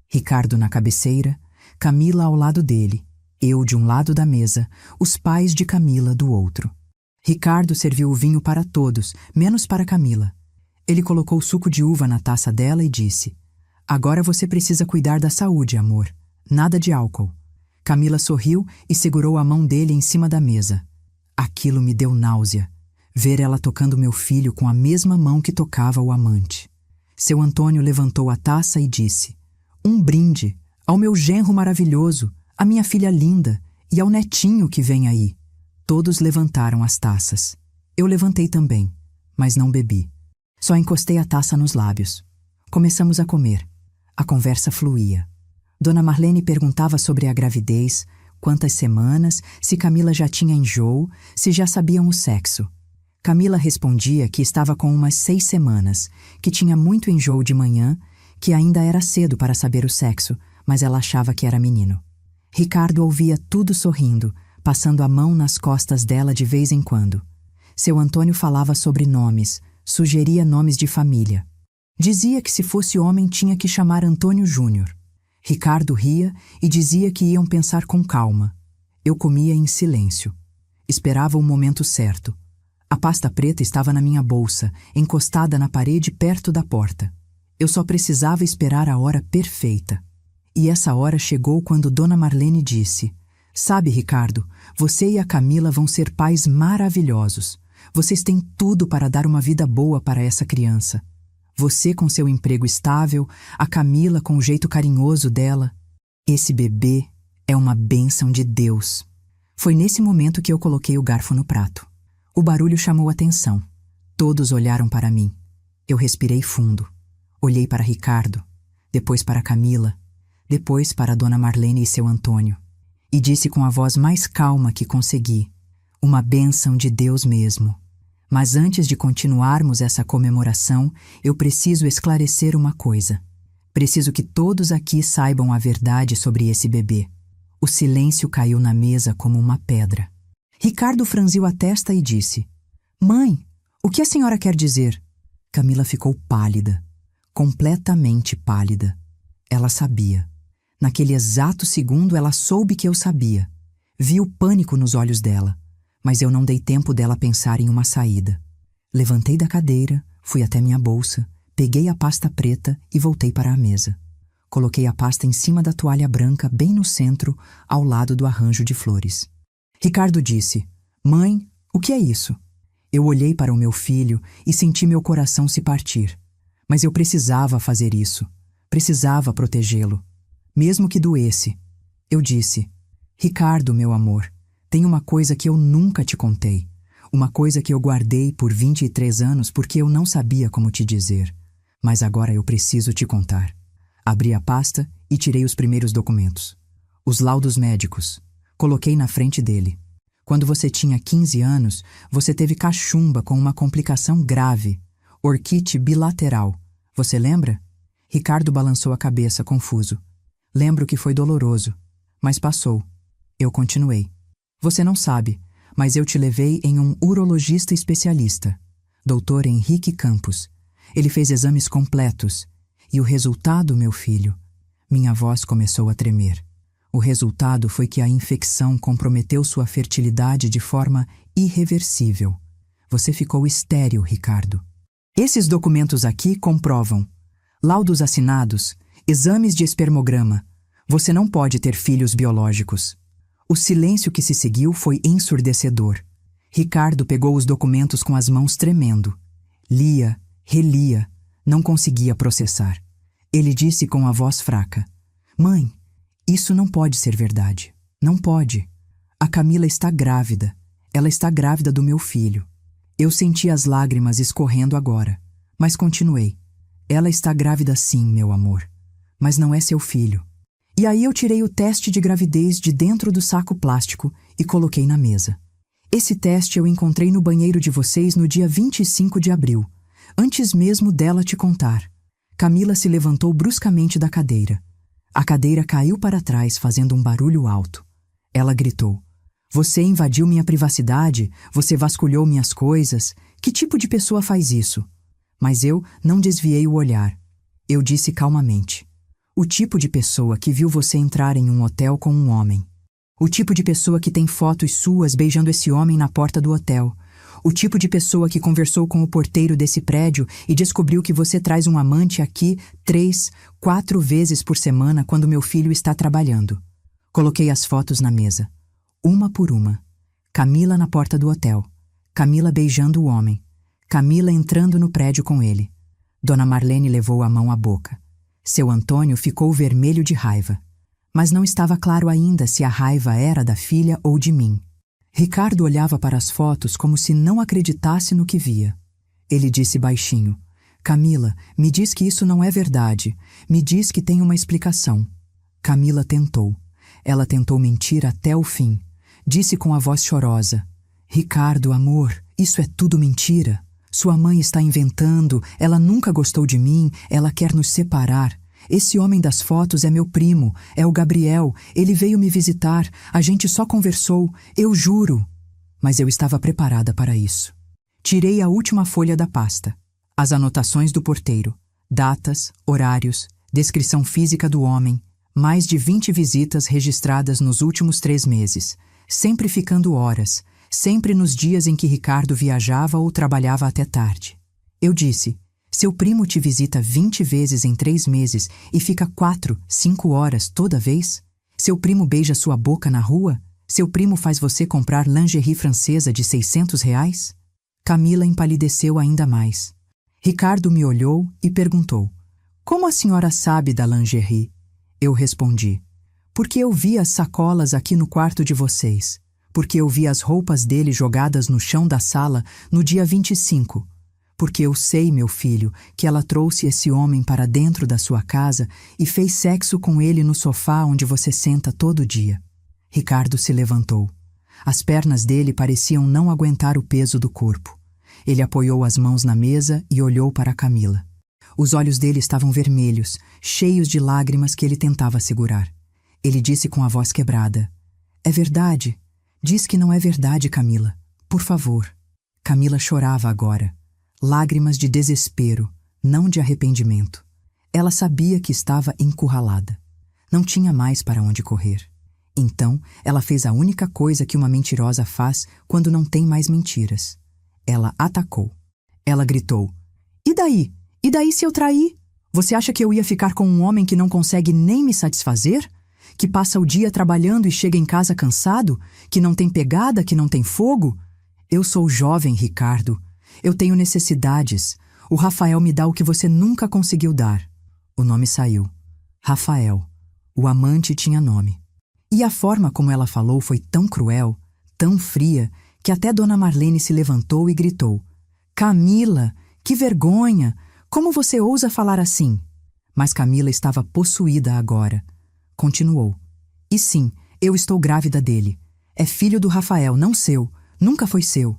Ricardo na cabeceira, Camila ao lado dele, eu de um lado da mesa, os pais de Camila do outro. Ricardo serviu o vinho para todos, menos para Camila. Ele colocou suco de uva na taça dela e disse: "Agora você precisa cuidar da saúde, amor. Nada de álcool." Camila sorriu e segurou a mão dele em cima da mesa. Aquilo me deu náusea. Ver ela tocando meu filho com a mesma mão que tocava o amante. Seu Antônio levantou a taça e disse: "Um brinde ao meu genro maravilhoso, à minha filha linda e ao netinho que vem aí." Todos levantaram as taças. Eu levantei também, mas não bebi. Só encostei a taça nos lábios. Começamos a comer. A conversa fluía. Dona Marlene perguntava sobre a gravidez, quantas semanas, se Camila já tinha enjoo, se já sabiam o sexo. Camila respondia que estava com umas 6 semanas, que tinha muito enjoo de manhã, que ainda era cedo para saber o sexo, mas ela achava que era menino. Ricardo ouvia tudo sorrindo, passando a mão nas costas dela de vez em quando. Seu Antônio falava sobre nomes, sugeria nomes de família. Dizia que se fosse homem tinha que chamar Antônio Júnior. Ricardo ria e dizia que iam pensar com calma. Eu comia em silêncio. Esperava o momento certo. A pasta preta estava na minha bolsa, encostada na parede perto da porta. Eu só precisava esperar a hora perfeita. E essa hora chegou quando Dona Marlene disse: "Sabe, Ricardo, você e a Camila vão ser pais maravilhosos. Vocês têm tudo para dar uma vida boa para essa criança. Você com seu emprego estável, a Camila com o jeito carinhoso dela. Esse bebê é uma bênção de Deus." Foi nesse momento que eu coloquei o garfo no prato. O barulho chamou atenção. Todos olharam para mim. Eu respirei fundo. Olhei para Ricardo, depois para Camila, depois para Dona Marlene e seu Antônio. E disse com a voz mais calma que consegui: "Uma bênção de Deus mesmo. Mas antes de continuarmos essa comemoração, eu preciso esclarecer uma coisa. Preciso que todos aqui saibam a verdade sobre esse bebê." O silêncio caiu na mesa como uma pedra. Ricardo franziu a testa e disse: "Mãe, o que a senhora quer dizer?" Camila ficou pálida, completamente pálida. Ela sabia. Naquele exato segundo, ela soube que eu sabia. Vi o pânico nos olhos dela, mas eu não dei tempo dela pensar em uma saída. Levantei da cadeira, fui até minha bolsa, peguei a pasta preta e voltei para a mesa. Coloquei a pasta em cima da toalha branca, bem no centro, ao lado do arranjo de flores. Ricardo disse: "Mãe, o que é isso?" Eu olhei para o meu filho e senti meu coração se partir. Mas eu precisava fazer isso. Precisava protegê-lo. Mesmo que doesse. Eu disse: "Ricardo, meu amor, tem uma coisa que eu nunca te contei. Uma coisa que eu guardei por 23 anos porque eu não sabia como te dizer. Mas agora eu preciso te contar." Abri a pasta e tirei os primeiros documentos. Os laudos médicos. Coloquei na frente dele. Quando você tinha 15 anos, você teve cachumba com uma complicação grave. Orquite bilateral. Você lembra? Ricardo balançou a cabeça, confuso. Lembro que foi doloroso, mas passou. Eu continuei. Você não sabe, mas eu te levei em um urologista especialista, Dr. Henrique Campos. Ele fez exames completos. E o resultado, meu filho? Minha voz começou a tremer. O resultado foi que a infecção comprometeu sua fertilidade de forma irreversível. Você ficou estéril, Ricardo. Esses documentos aqui comprovam. Laudos assinados, exames de espermograma. Você não pode ter filhos biológicos. O silêncio que se seguiu foi ensurdecedor. Ricardo pegou os documentos com as mãos tremendo. Lia, relia, não conseguia processar. Ele disse com a voz fraca: "Mãe, isso não pode ser verdade. Não pode. A Camila está grávida. Ela está grávida do meu filho." Eu senti as lágrimas escorrendo agora, mas continuei. "Ela está grávida sim, meu amor. Mas não é seu filho." E aí eu tirei o teste de gravidez de dentro do saco plástico e coloquei na mesa. Esse teste eu encontrei no banheiro de vocês no dia 25 de abril, antes mesmo dela te contar. Camila se levantou bruscamente da cadeira. A cadeira caiu para trás, fazendo um barulho alto. Ela gritou: "Você invadiu minha privacidade? Você vasculhou minhas coisas? Que tipo de pessoa faz isso?" Mas eu não desviei o olhar. Eu disse calmamente: "O tipo de pessoa que viu você entrar em um hotel com um homem. O tipo de pessoa que tem fotos suas beijando esse homem na porta do hotel. O tipo de pessoa que conversou com o porteiro desse prédio e descobriu que você traz um amante aqui 3, 4 vezes por semana quando meu filho está trabalhando." Coloquei as fotos na mesa, uma por uma. Camila na porta do hotel. Camila beijando o homem. Camila entrando no prédio com ele. Dona Marlene levou a mão à boca. Seu Antônio ficou vermelho de raiva. Mas não estava claro ainda se a raiva era da filha ou de mim. Ricardo olhava para as fotos como se não acreditasse no que via. Ele disse baixinho: "Camila, me diz que isso não é verdade. Me diz que tem uma explicação." Camila tentou. Ela tentou mentir até o fim. Disse com a voz chorosa: "Ricardo, amor, isso é tudo mentira. Sua mãe está inventando, ela nunca gostou de mim, ela quer nos separar. Esse homem das fotos é meu primo, é o Gabriel, ele veio me visitar, a gente só conversou, eu juro." Mas eu estava preparada para isso. Tirei a última folha da pasta. As anotações do porteiro, datas, horários, descrição física do homem, mais de 20 visitas registradas nos últimos 3 meses, sempre ficando horas, sempre nos dias em que Ricardo viajava ou trabalhava até tarde. Eu disse: "Seu primo te visita 20 vezes em 3 meses e fica 4, 5 horas toda vez? Seu primo beija sua boca na rua? Seu primo faz você comprar lingerie francesa de R$ 600? Camila empalideceu ainda mais. Ricardo me olhou e perguntou: "Como a senhora sabe da lingerie?" Eu respondi: "Porque eu vi as sacolas aqui no quarto de vocês. Porque eu vi as roupas dele jogadas no chão da sala no dia 25. Porque eu sei, meu filho, que ela trouxe esse homem para dentro da sua casa e fez sexo com ele no sofá onde você senta todo dia." Ricardo se levantou. As pernas dele pareciam não aguentar o peso do corpo. Ele apoiou as mãos na mesa e olhou para Camila. Os olhos dele estavam vermelhos, cheios de lágrimas que ele tentava segurar. Ele disse com a voz quebrada: "É verdade. Diz que não é verdade, Camila. Por favor." Camila chorava agora. Lágrimas de desespero, não de arrependimento. Ela sabia que estava encurralada. Não tinha mais para onde correr. Então, ela fez a única coisa que uma mentirosa faz quando não tem mais mentiras. Ela atacou. Ela gritou: "E daí? E daí se eu trair? Você acha que eu ia ficar com um homem que não consegue nem me satisfazer? Que passa o dia trabalhando e chega em casa cansado? Que não tem pegada, que não tem fogo? Eu sou jovem, Ricardo. Eu tenho necessidades. O Rafael me dá o que você nunca conseguiu dar." O nome saiu. Rafael. O amante tinha nome. E a forma como ela falou foi tão cruel, tão fria, que até Dona Marlene se levantou e gritou: "Camila, que vergonha! Como você ousa falar assim?" Mas Camila estava possuída agora. Continuou: "E sim, eu estou grávida dele. É filho do Rafael, não seu. Nunca foi seu.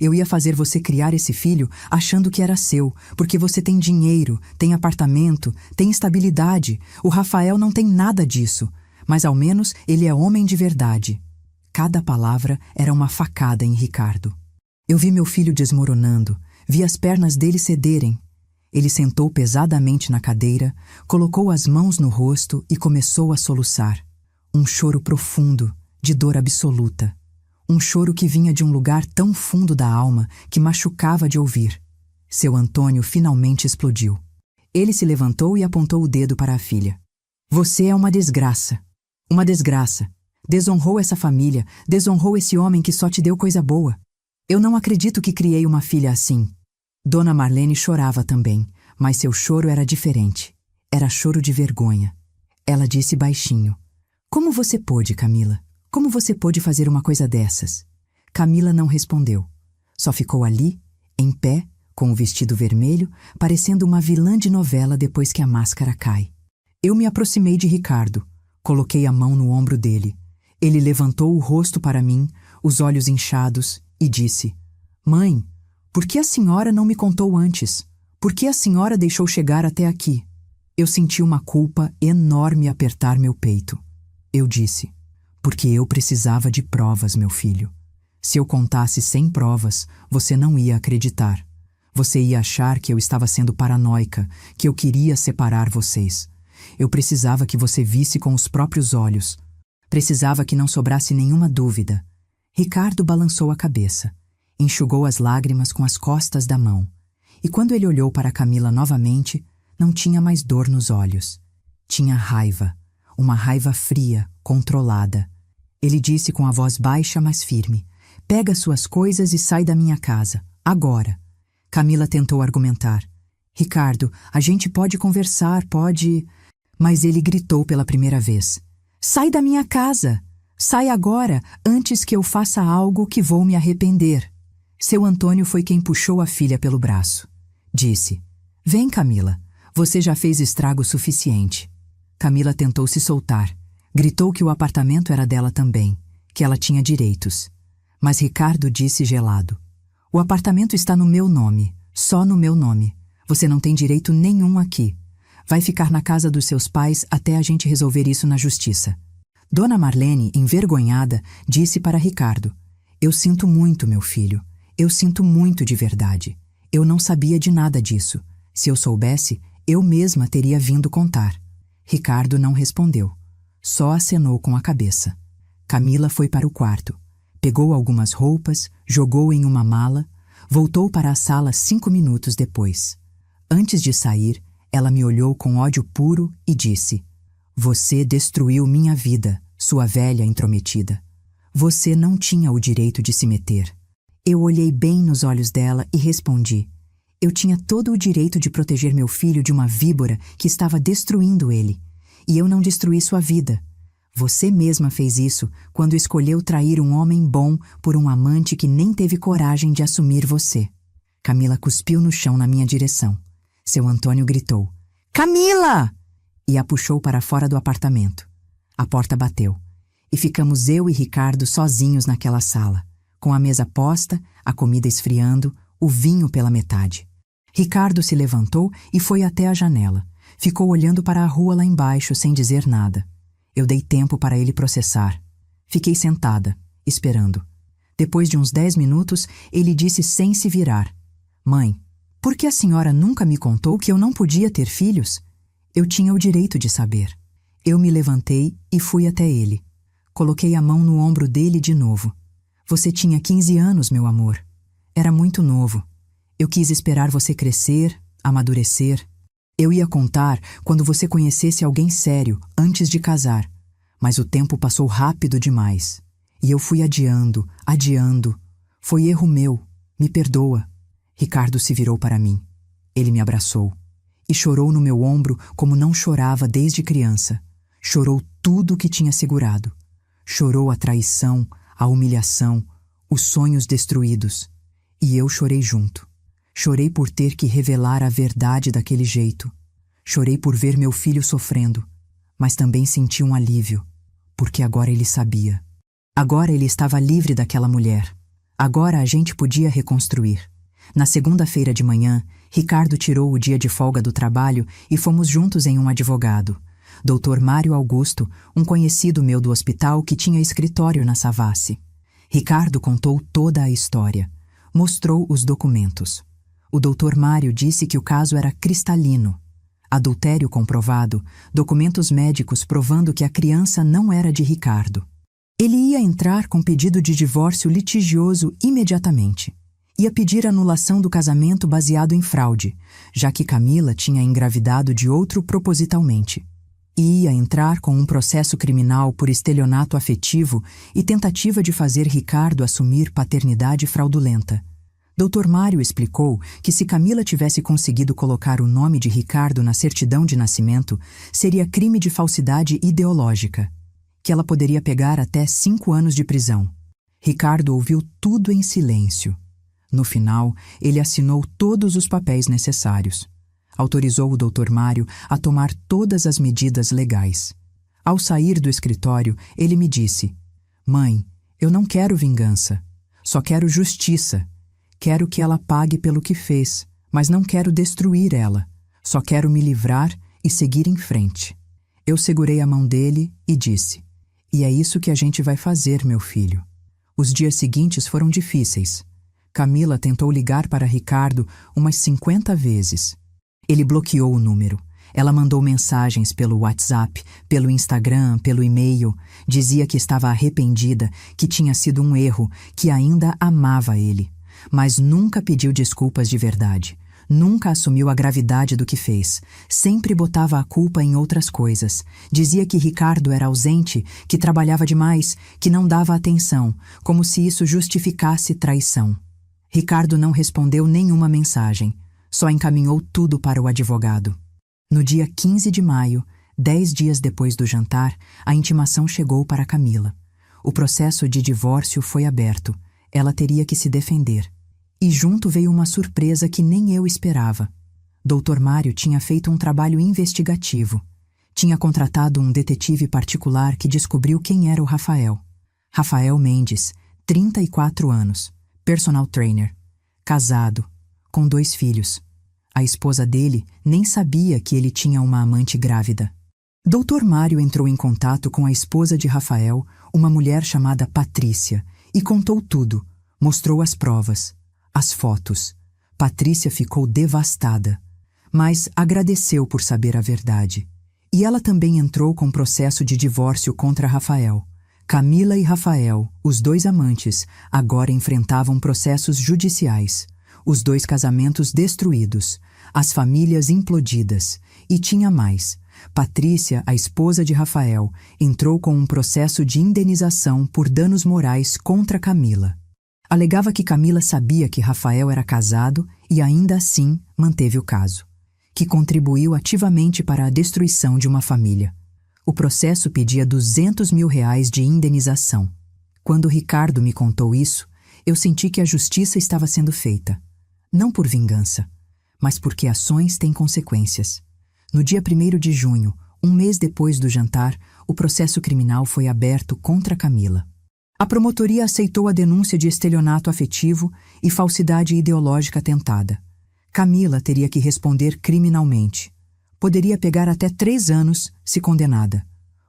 Eu ia fazer você criar esse filho achando que era seu, porque você tem dinheiro, tem apartamento, tem estabilidade. O Rafael não tem nada disso, mas ao menos ele é homem de verdade." Cada palavra era uma facada em Ricardo. Eu vi meu filho desmoronando, vi as pernas dele cederem. Ele sentou pesadamente na cadeira, colocou as mãos no rosto e começou a soluçar. Um choro profundo, de dor absoluta. Um choro que vinha de um lugar tão fundo da alma que machucava de ouvir. Seu Antônio finalmente explodiu. Ele se levantou e apontou o dedo para a filha. "Você é uma desgraça. Uma desgraça. Desonrou essa família, desonrou esse homem que só te deu coisa boa. Eu não acredito que criei uma filha assim." Dona Marlene chorava também, mas seu choro era diferente. Era choro de vergonha. Ela disse baixinho: "Como você pôde, Camila? Como você pôde fazer uma coisa dessas?" Camila não respondeu. Só ficou ali, em pé, com o vestido vermelho, parecendo uma vilã de novela depois que a máscara cai. Eu me aproximei de Ricardo. Coloquei a mão no ombro dele. Ele levantou o rosto para mim, os olhos inchados, e disse: "Mãe, por que a senhora não me contou antes? Por que a senhora deixou chegar até aqui?" Eu senti uma culpa enorme apertar meu peito. Eu disse: "Porque eu precisava de provas, meu filho. Se eu contasse sem provas, você não ia acreditar. Você ia achar que eu estava sendo paranoica, que eu queria separar vocês. Eu precisava que você visse com os próprios olhos. Precisava que não sobrasse nenhuma dúvida." Ricardo balançou a cabeça. Enxugou as lágrimas com as costas da mão. E quando ele olhou para Camila novamente, não tinha mais dor nos olhos. Tinha raiva. Uma raiva fria, controlada. Ele disse com a voz baixa, mas firme: "Pega suas coisas e sai da minha casa. Agora." Camila tentou argumentar: "Ricardo, a gente pode conversar, pode..." Mas ele gritou pela primeira vez: "Sai da minha casa! Sai agora, antes que eu faça algo que vou me arrepender." Seu Antônio foi quem puxou a filha pelo braço. Disse: "Vem, Camila, você já fez estrago suficiente." Camila tentou se soltar. Gritou que o apartamento era dela também, que ela tinha direitos. Mas Ricardo disse gelado: "O apartamento está no meu nome, só no meu nome. Você não tem direito nenhum aqui. Vai ficar na casa dos seus pais até a gente resolver isso na justiça." Dona Marlene, envergonhada, disse para Ricardo: "Eu sinto muito, meu filho. Eu sinto muito de verdade. Eu não sabia de nada disso. Se eu soubesse, eu mesma teria vindo contar." Ricardo não respondeu. Só acenou com a cabeça. Camila foi para o quarto. Pegou algumas roupas, jogou em uma mala, voltou para a sala 5 minutos depois. Antes de sair, ela me olhou com ódio puro e disse: "Você destruiu minha vida, sua velha intrometida. Você não tinha o direito de se meter." Eu olhei bem nos olhos dela e respondi: "Eu tinha todo o direito de proteger meu filho de uma víbora que estava destruindo ele. E eu não destruí sua vida. Você mesma fez isso quando escolheu trair um homem bom por um amante que nem teve coragem de assumir você." Camila cuspiu no chão na minha direção. Seu Antônio gritou: "Camila!" e a puxou para fora do apartamento. A porta bateu. E ficamos eu e Ricardo sozinhos naquela sala, com a mesa posta, a comida esfriando, o vinho pela metade. Ricardo se levantou e foi até a janela. Ficou olhando para a rua lá embaixo sem dizer nada. Eu dei tempo para ele processar. Fiquei sentada, esperando. Depois de uns 10 minutos, ele disse sem se virar: "Mãe, por que a senhora nunca me contou que eu não podia ter filhos? Eu tinha o direito de saber. Eu me levantei e fui até ele. Coloquei a mão no ombro dele de novo. Você tinha 15 anos, meu amor. Era muito novo. Eu quis esperar você crescer, amadurecer. Eu ia contar quando você conhecesse alguém sério, antes de casar. Mas o tempo passou rápido demais. E eu fui adiando, adiando. Foi erro meu. Me perdoa. Ricardo se virou para mim. Ele me abraçou. E chorou no meu ombro como não chorava desde criança. Chorou tudo o que tinha segurado. Chorou a traição, a humilhação, os sonhos destruídos. E eu chorei junto. Chorei por ter que revelar a verdade daquele jeito. Chorei por ver meu filho sofrendo. Mas também senti um alívio, porque agora ele sabia. Agora ele estava livre daquela mulher. Agora a gente podia reconstruir. Na segunda-feira de manhã, Ricardo tirou o dia de folga do trabalho e fomos juntos em um advogado. Dr. Mário Augusto, um conhecido meu do hospital que tinha escritório na Savassi. Ricardo contou toda a história. Mostrou os documentos. O Dr. Mário disse que o caso era cristalino. Adultério comprovado, documentos médicos provando que a criança não era de Ricardo. Ele ia entrar com pedido de divórcio litigioso imediatamente. Ia pedir anulação do casamento baseado em fraude, já que Camila tinha engravidado de outro propositalmente. E ia entrar com um processo criminal por estelionato afetivo e tentativa de fazer Ricardo assumir paternidade fraudulenta. Dr. Mário explicou que se Camila tivesse conseguido colocar o nome de Ricardo na certidão de nascimento, seria crime de falsidade ideológica, que ela poderia pegar até 5 anos de prisão. Ricardo ouviu tudo em silêncio. No final, ele assinou todos os papéis necessários. Autorizou o Dr. Mário a tomar todas as medidas legais. Ao sair do escritório, ele me disse: "Mãe, eu não quero vingança. Só quero justiça. Quero que ela pague pelo que fez, mas não quero destruir ela. Só quero me livrar e seguir em frente." Eu segurei a mão dele e disse: "E é isso que a gente vai fazer, meu filho." Os dias seguintes foram difíceis. Camila tentou ligar para Ricardo umas 50 vezes. Ele bloqueou o número. Ela mandou mensagens pelo WhatsApp, pelo Instagram, pelo e-mail. Dizia que estava arrependida, que tinha sido um erro, que ainda amava ele. Mas nunca pediu desculpas de verdade. Nunca assumiu a gravidade do que fez. Sempre botava a culpa em outras coisas. Dizia que Ricardo era ausente, que trabalhava demais, que não dava atenção, como se isso justificasse traição. Ricardo não respondeu nenhuma mensagem, só encaminhou tudo para o advogado. No dia 15 de maio, 10 dias depois do jantar, a intimação chegou para Camila. O processo de divórcio foi aberto. Ela teria que se defender. E junto veio uma surpresa que nem eu esperava. Dr. Mário tinha feito um trabalho investigativo. Tinha contratado um detetive particular que descobriu quem era o Rafael. Rafael Mendes, 34 anos. Personal trainer, casado, com 2 filhos. A esposa dele nem sabia que ele tinha uma amante grávida. Dr. Mário entrou em contato com a esposa de Rafael, uma mulher chamada Patrícia, e contou tudo. Mostrou as provas, as fotos. Patrícia ficou devastada, mas agradeceu por saber a verdade. E ela também entrou com processo de divórcio contra Rafael. Camila e Rafael, os 2 amantes, agora enfrentavam processos judiciais. Os 2 casamentos destruídos, as famílias implodidas. E tinha mais. Patrícia, a esposa de Rafael, entrou com um processo de indenização por danos morais contra Camila. Alegava que Camila sabia que Rafael era casado e ainda assim manteve o caso, que contribuiu ativamente para a destruição de uma família. O processo pedia R$200 mil de indenização. Quando Ricardo me contou isso, eu senti que a justiça estava sendo feita. Não por vingança, mas porque ações têm consequências. No dia 1º de junho, um mês depois do jantar, o processo criminal foi aberto contra Camila. A promotoria aceitou a denúncia de estelionato afetivo e falsidade ideológica tentada. Camila teria que responder criminalmente. Poderia pegar até 3 anos se condenada.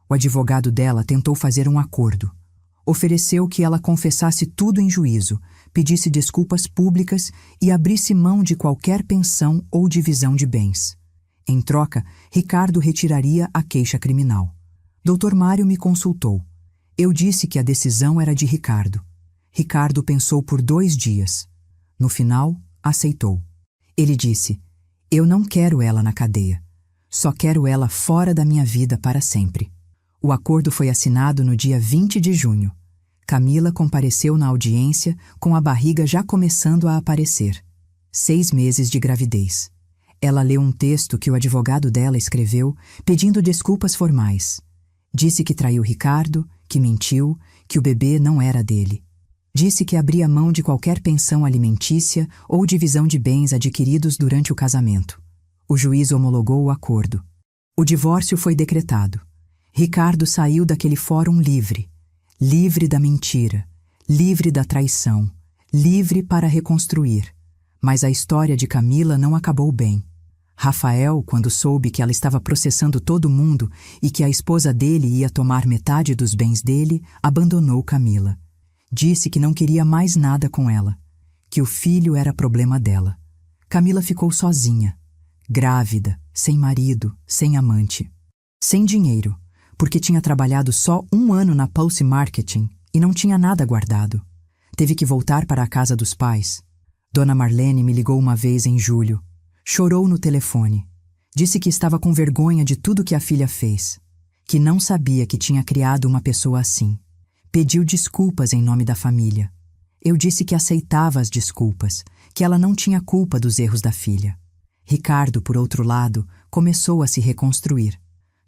O advogado dela tentou fazer um acordo. Ofereceu que ela confessasse tudo em juízo, pedisse desculpas públicas e abrisse mão de qualquer pensão ou divisão de bens. Em troca, Ricardo retiraria a queixa criminal. Dr. Mário me consultou. Eu disse que a decisão era de Ricardo. Ricardo pensou por 2 dias. No final, aceitou. Ele disse: eu não quero ela na cadeia. Só quero ela fora da minha vida para sempre. O acordo foi assinado no dia 20 de junho. Camila compareceu na audiência com a barriga já começando a aparecer. 6 meses de gravidez. Ela leu um texto que o advogado dela escreveu pedindo desculpas formais. Disse que traiu Ricardo, que mentiu, que o bebê não era dele. Disse que abria mão de qualquer pensão alimentícia ou divisão de bens adquiridos durante o casamento. O juiz homologou o acordo. O divórcio foi decretado. Ricardo saiu daquele fórum livre. Livre da mentira, livre da traição, livre para reconstruir. Mas a história de Camila não acabou bem. Rafael, quando soube que ela estava processando todo mundo e que a esposa dele ia tomar metade dos bens dele, abandonou Camila. Disse que não queria mais nada com ela, que o filho era problema dela. Camila ficou sozinha, grávida, sem marido, sem amante, sem dinheiro, porque tinha trabalhado só 1 ano na Pulse Marketing e não tinha nada guardado. Teve que voltar para a casa dos pais. Dona Marlene me ligou uma vez em julho. Chorou no telefone. Disse que estava com vergonha de tudo que a filha fez, que não sabia que tinha criado uma pessoa assim. Pediu desculpas em nome da família. Eu disse que aceitava as desculpas, que ela não tinha culpa dos erros da filha. Ricardo, por outro lado, começou a se reconstruir.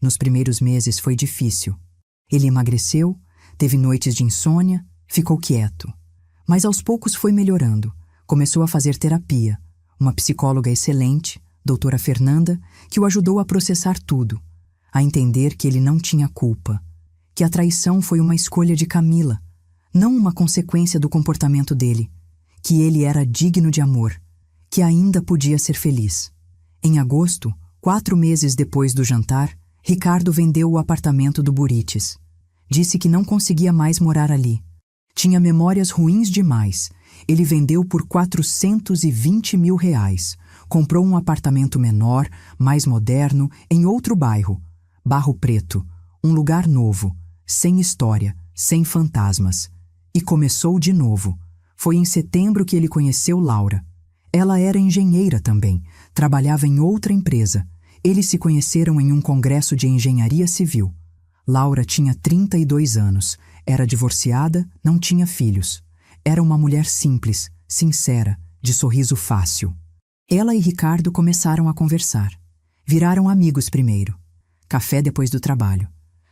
Nos primeiros meses foi difícil. Ele emagreceu, teve noites de insônia, ficou quieto. Mas aos poucos foi melhorando. Começou a fazer terapia. Uma psicóloga excelente, doutora Fernanda, que o ajudou a processar tudo, a entender que ele não tinha culpa, que a traição foi uma escolha de Camila, não uma consequência do comportamento dele, que ele era digno de amor, que ainda podia ser feliz. Em agosto, 4 meses depois do jantar, Ricardo vendeu o apartamento do Burites. Disse que não conseguia mais morar ali. Tinha memórias ruins demais. Ele vendeu por R$420 mil. Comprou um apartamento menor, mais moderno, em outro bairro, Barro Preto, um lugar novo, sem história, sem fantasmas. E começou de novo. Foi em setembro que ele conheceu Laura. Ela era engenheira também, trabalhava em outra empresa. Eles se conheceram em um congresso de engenharia civil. Laura tinha 32 anos, era divorciada, não tinha filhos. Era uma mulher simples, sincera, de sorriso fácil. Ela e Ricardo começaram a conversar. Viraram amigos primeiro. Café depois do trabalho.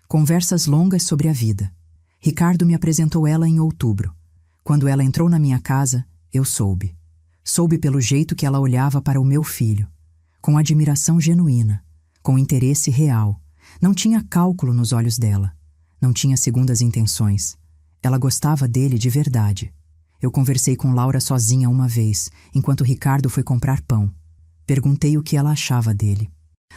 Conversas longas sobre a vida. Ricardo me apresentou ela em outubro. Quando ela entrou na minha casa, eu soube. Soube pelo jeito que ela olhava para o meu filho. Com admiração genuína, com interesse real. Não tinha cálculo nos olhos dela. Não tinha segundas intenções. Ela gostava dele de verdade. Eu conversei com Laura sozinha uma vez, enquanto Ricardo foi comprar pão. Perguntei o que ela achava dele.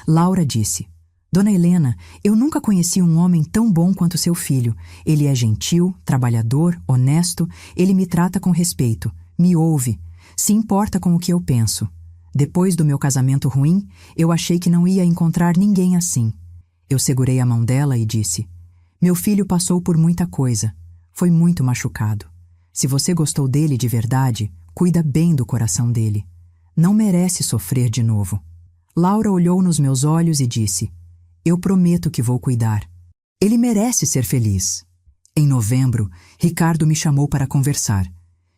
Laura disse: Dona Helena, eu nunca conheci um homem tão bom quanto seu filho. Ele é gentil, trabalhador, honesto, ele me trata com respeito, me ouve, se importa com o que eu penso. Depois do meu casamento ruim, eu achei que não ia encontrar ninguém assim. Eu segurei a mão dela e disse: Meu filho passou por muita coisa. Foi muito machucado. Se você gostou dele de verdade, cuida bem do coração dele. Não merece sofrer de novo. Laura olhou nos meus olhos e disse: Eu prometo que vou cuidar. Ele merece ser feliz. Em novembro, Ricardo me chamou para conversar.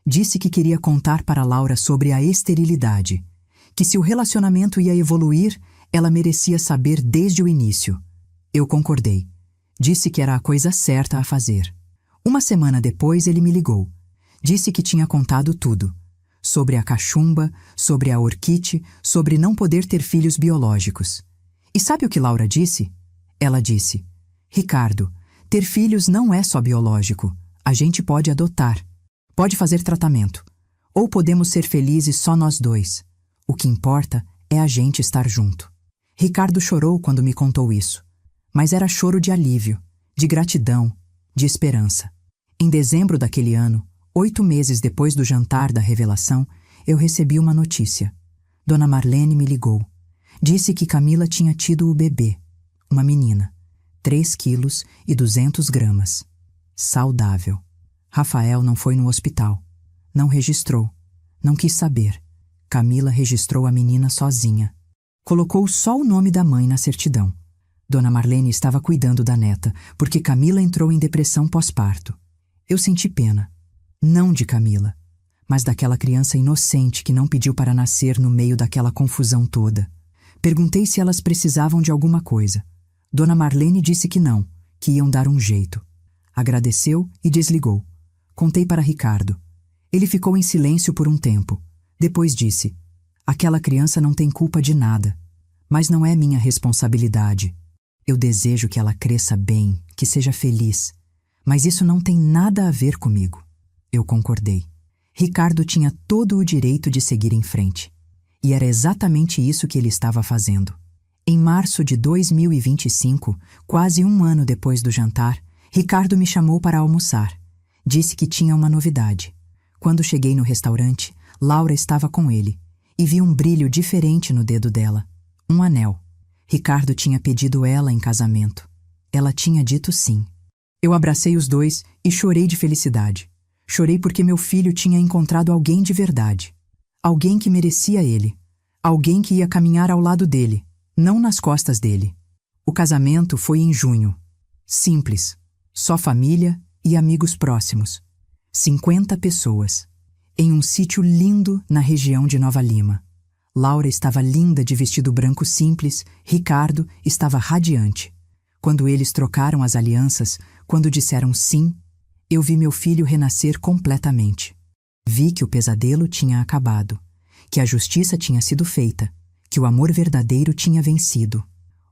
Disse que queria contar para Laura sobre a esterilidade. Que se o relacionamento ia evoluir, ela merecia saber desde o início. Eu concordei. Disse que era a coisa certa a fazer. Uma semana depois ele me ligou. Disse que tinha contado tudo. Sobre a cachumba, sobre a orquite, sobre não poder ter filhos biológicos. E sabe o que Laura disse? Ela disse: Ricardo, ter filhos não é só biológico. A gente pode adotar. Pode fazer tratamento. Ou podemos ser felizes só nós dois. O que importa é a gente estar junto. Ricardo chorou quando me contou isso. Mas era choro de alívio, de gratidão, de esperança. Em dezembro daquele ano, 8 meses depois do jantar da revelação, eu recebi uma notícia. Dona Marlene me ligou. Disse que Camila tinha tido o bebê, uma menina, 3 quilos e 200 gramas. Saudável. Rafael não foi no hospital. Não registrou. Não quis saber. Camila registrou a menina sozinha. Colocou só o nome da mãe na certidão. Dona Marlene estava cuidando da neta, porque Camila entrou em depressão pós-parto. Eu senti pena. Não de Camila, mas daquela criança inocente que não pediu para nascer no meio daquela confusão toda. Perguntei se elas precisavam de alguma coisa. Dona Marlene disse que não, que iam dar um jeito. Agradeceu e desligou. Contei para Ricardo. Ele ficou em silêncio por um tempo. Depois disse: aquela criança não tem culpa de nada, mas não é minha responsabilidade. Eu desejo que ela cresça bem, que seja feliz, mas isso não tem nada a ver comigo. Eu concordei. Ricardo tinha todo o direito de seguir em frente. E era exatamente isso que ele estava fazendo. Em março de 2025, quase um ano depois do jantar, Ricardo me chamou para almoçar. Disse que tinha uma novidade. Quando cheguei no restaurante, Laura estava com ele e vi um brilho diferente no dedo dela. Um anel. Ricardo tinha pedido ela em casamento. Ela tinha dito sim. Eu abracei os dois e chorei de felicidade. Chorei porque meu filho tinha encontrado alguém de verdade. Alguém que merecia ele. Alguém que ia caminhar ao lado dele, não nas costas dele. O casamento foi em junho. Simples. Só família e amigos próximos. 50 pessoas. Em um sítio lindo na região de Nova Lima. Laura estava linda de vestido branco simples, Ricardo estava radiante. Quando eles trocaram as alianças, quando disseram sim, eu vi meu filho renascer completamente. Vi que o pesadelo tinha acabado, que a justiça tinha sido feita, que o amor verdadeiro tinha vencido.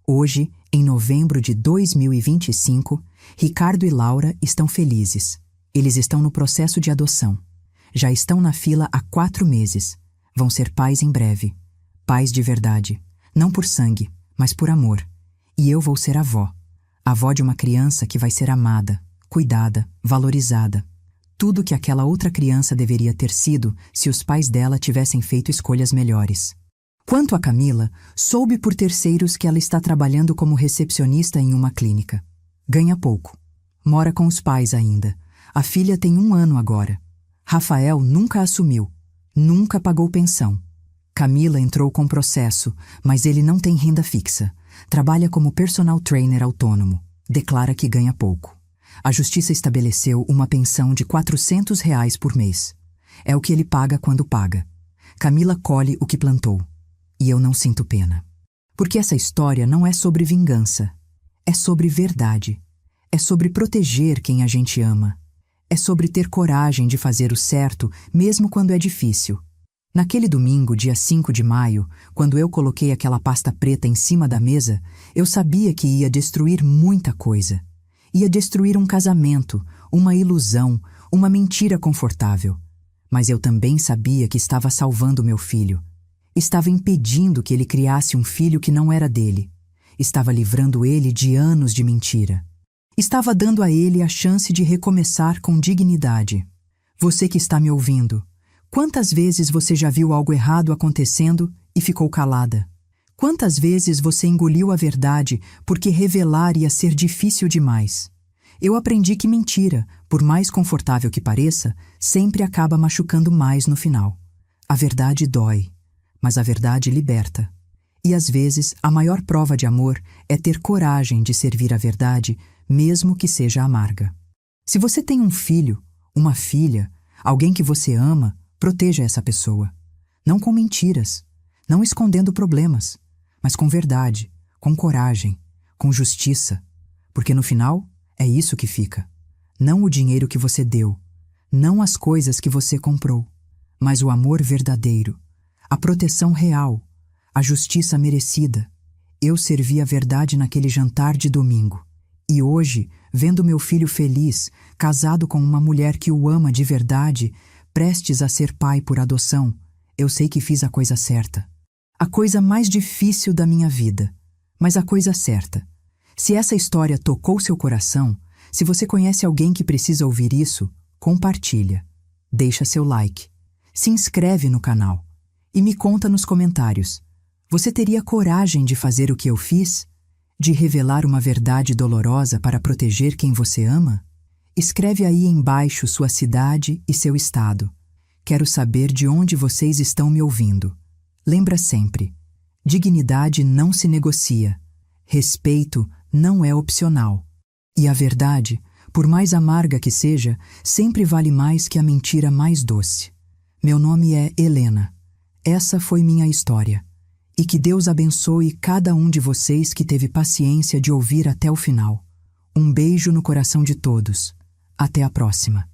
Hoje, em novembro de 2025, Ricardo e Laura estão felizes. Eles estão no processo de adoção. Já estão na fila há 4 meses. Vão ser pais em breve. Pais de verdade. Não por sangue, mas por amor. E eu vou ser avó. Avó de uma criança que vai ser amada, cuidada, valorizada. Tudo que aquela outra criança deveria ter sido se os pais dela tivessem feito escolhas melhores. Quanto a Camila, soube por terceiros que ela está trabalhando como recepcionista em uma clínica. Ganha pouco. Mora com os pais ainda. A filha tem 1 ano agora. Rafael nunca assumiu. Nunca pagou pensão. Camila entrou com processo, mas ele não tem renda fixa. Trabalha como personal trainer autônomo. Declara que ganha pouco. A justiça estabeleceu uma pensão de R$ 400 por mês. É o que ele paga quando paga. Camila colhe o que plantou. E eu não sinto pena. Porque essa história não é sobre vingança. É sobre verdade. É sobre proteger quem a gente ama. É sobre ter coragem de fazer o certo, mesmo quando é difícil. Naquele domingo, dia 5 de maio, quando eu coloquei aquela pasta preta em cima da mesa, eu sabia que ia destruir muita coisa. Ia destruir um casamento, uma ilusão, uma mentira confortável. Mas eu também sabia que estava salvando meu filho. Estava impedindo que ele criasse um filho que não era dele. Estava livrando ele de anos de mentira. Estava dando a ele a chance de recomeçar com dignidade. Você que está me ouvindo, quantas vezes você já viu algo errado acontecendo e ficou calada? Quantas vezes você engoliu a verdade porque revelar ia ser difícil demais? Eu aprendi que mentira, por mais confortável que pareça, sempre acaba machucando mais no final. A verdade dói, mas a verdade liberta. E às vezes a maior prova de amor é ter coragem de servir a verdade, mesmo que seja amarga. Se você tem um filho, uma filha, alguém que você ama, proteja essa pessoa. Não com mentiras, não escondendo problemas, mas com verdade, com coragem, com justiça. Porque no final, é isso que fica. Não o dinheiro que você deu, não as coisas que você comprou, mas o amor verdadeiro, a proteção real, a justiça merecida. Eu servi a verdade naquele jantar de domingo. E hoje, vendo meu filho feliz, casado com uma mulher que o ama de verdade, prestes a ser pai por adoção, eu sei que fiz a coisa certa. A coisa mais difícil da minha vida, mas a coisa certa. Se essa história tocou seu coração, se você conhece alguém que precisa ouvir isso, compartilha. Deixa seu like. Se inscreve no canal. E me conta nos comentários. Você teria coragem de fazer o que eu fiz? De revelar uma verdade dolorosa para proteger quem você ama? Escreve aí embaixo sua cidade e seu estado. Quero saber de onde vocês estão me ouvindo. Lembra sempre: dignidade não se negocia. Respeito não é opcional. E a verdade, por mais amarga que seja, sempre vale mais que a mentira mais doce. Meu nome é Helena. Essa foi minha história. E que Deus abençoe cada um de vocês que teve paciência de ouvir até o final. Um beijo no coração de todos. Até a próxima.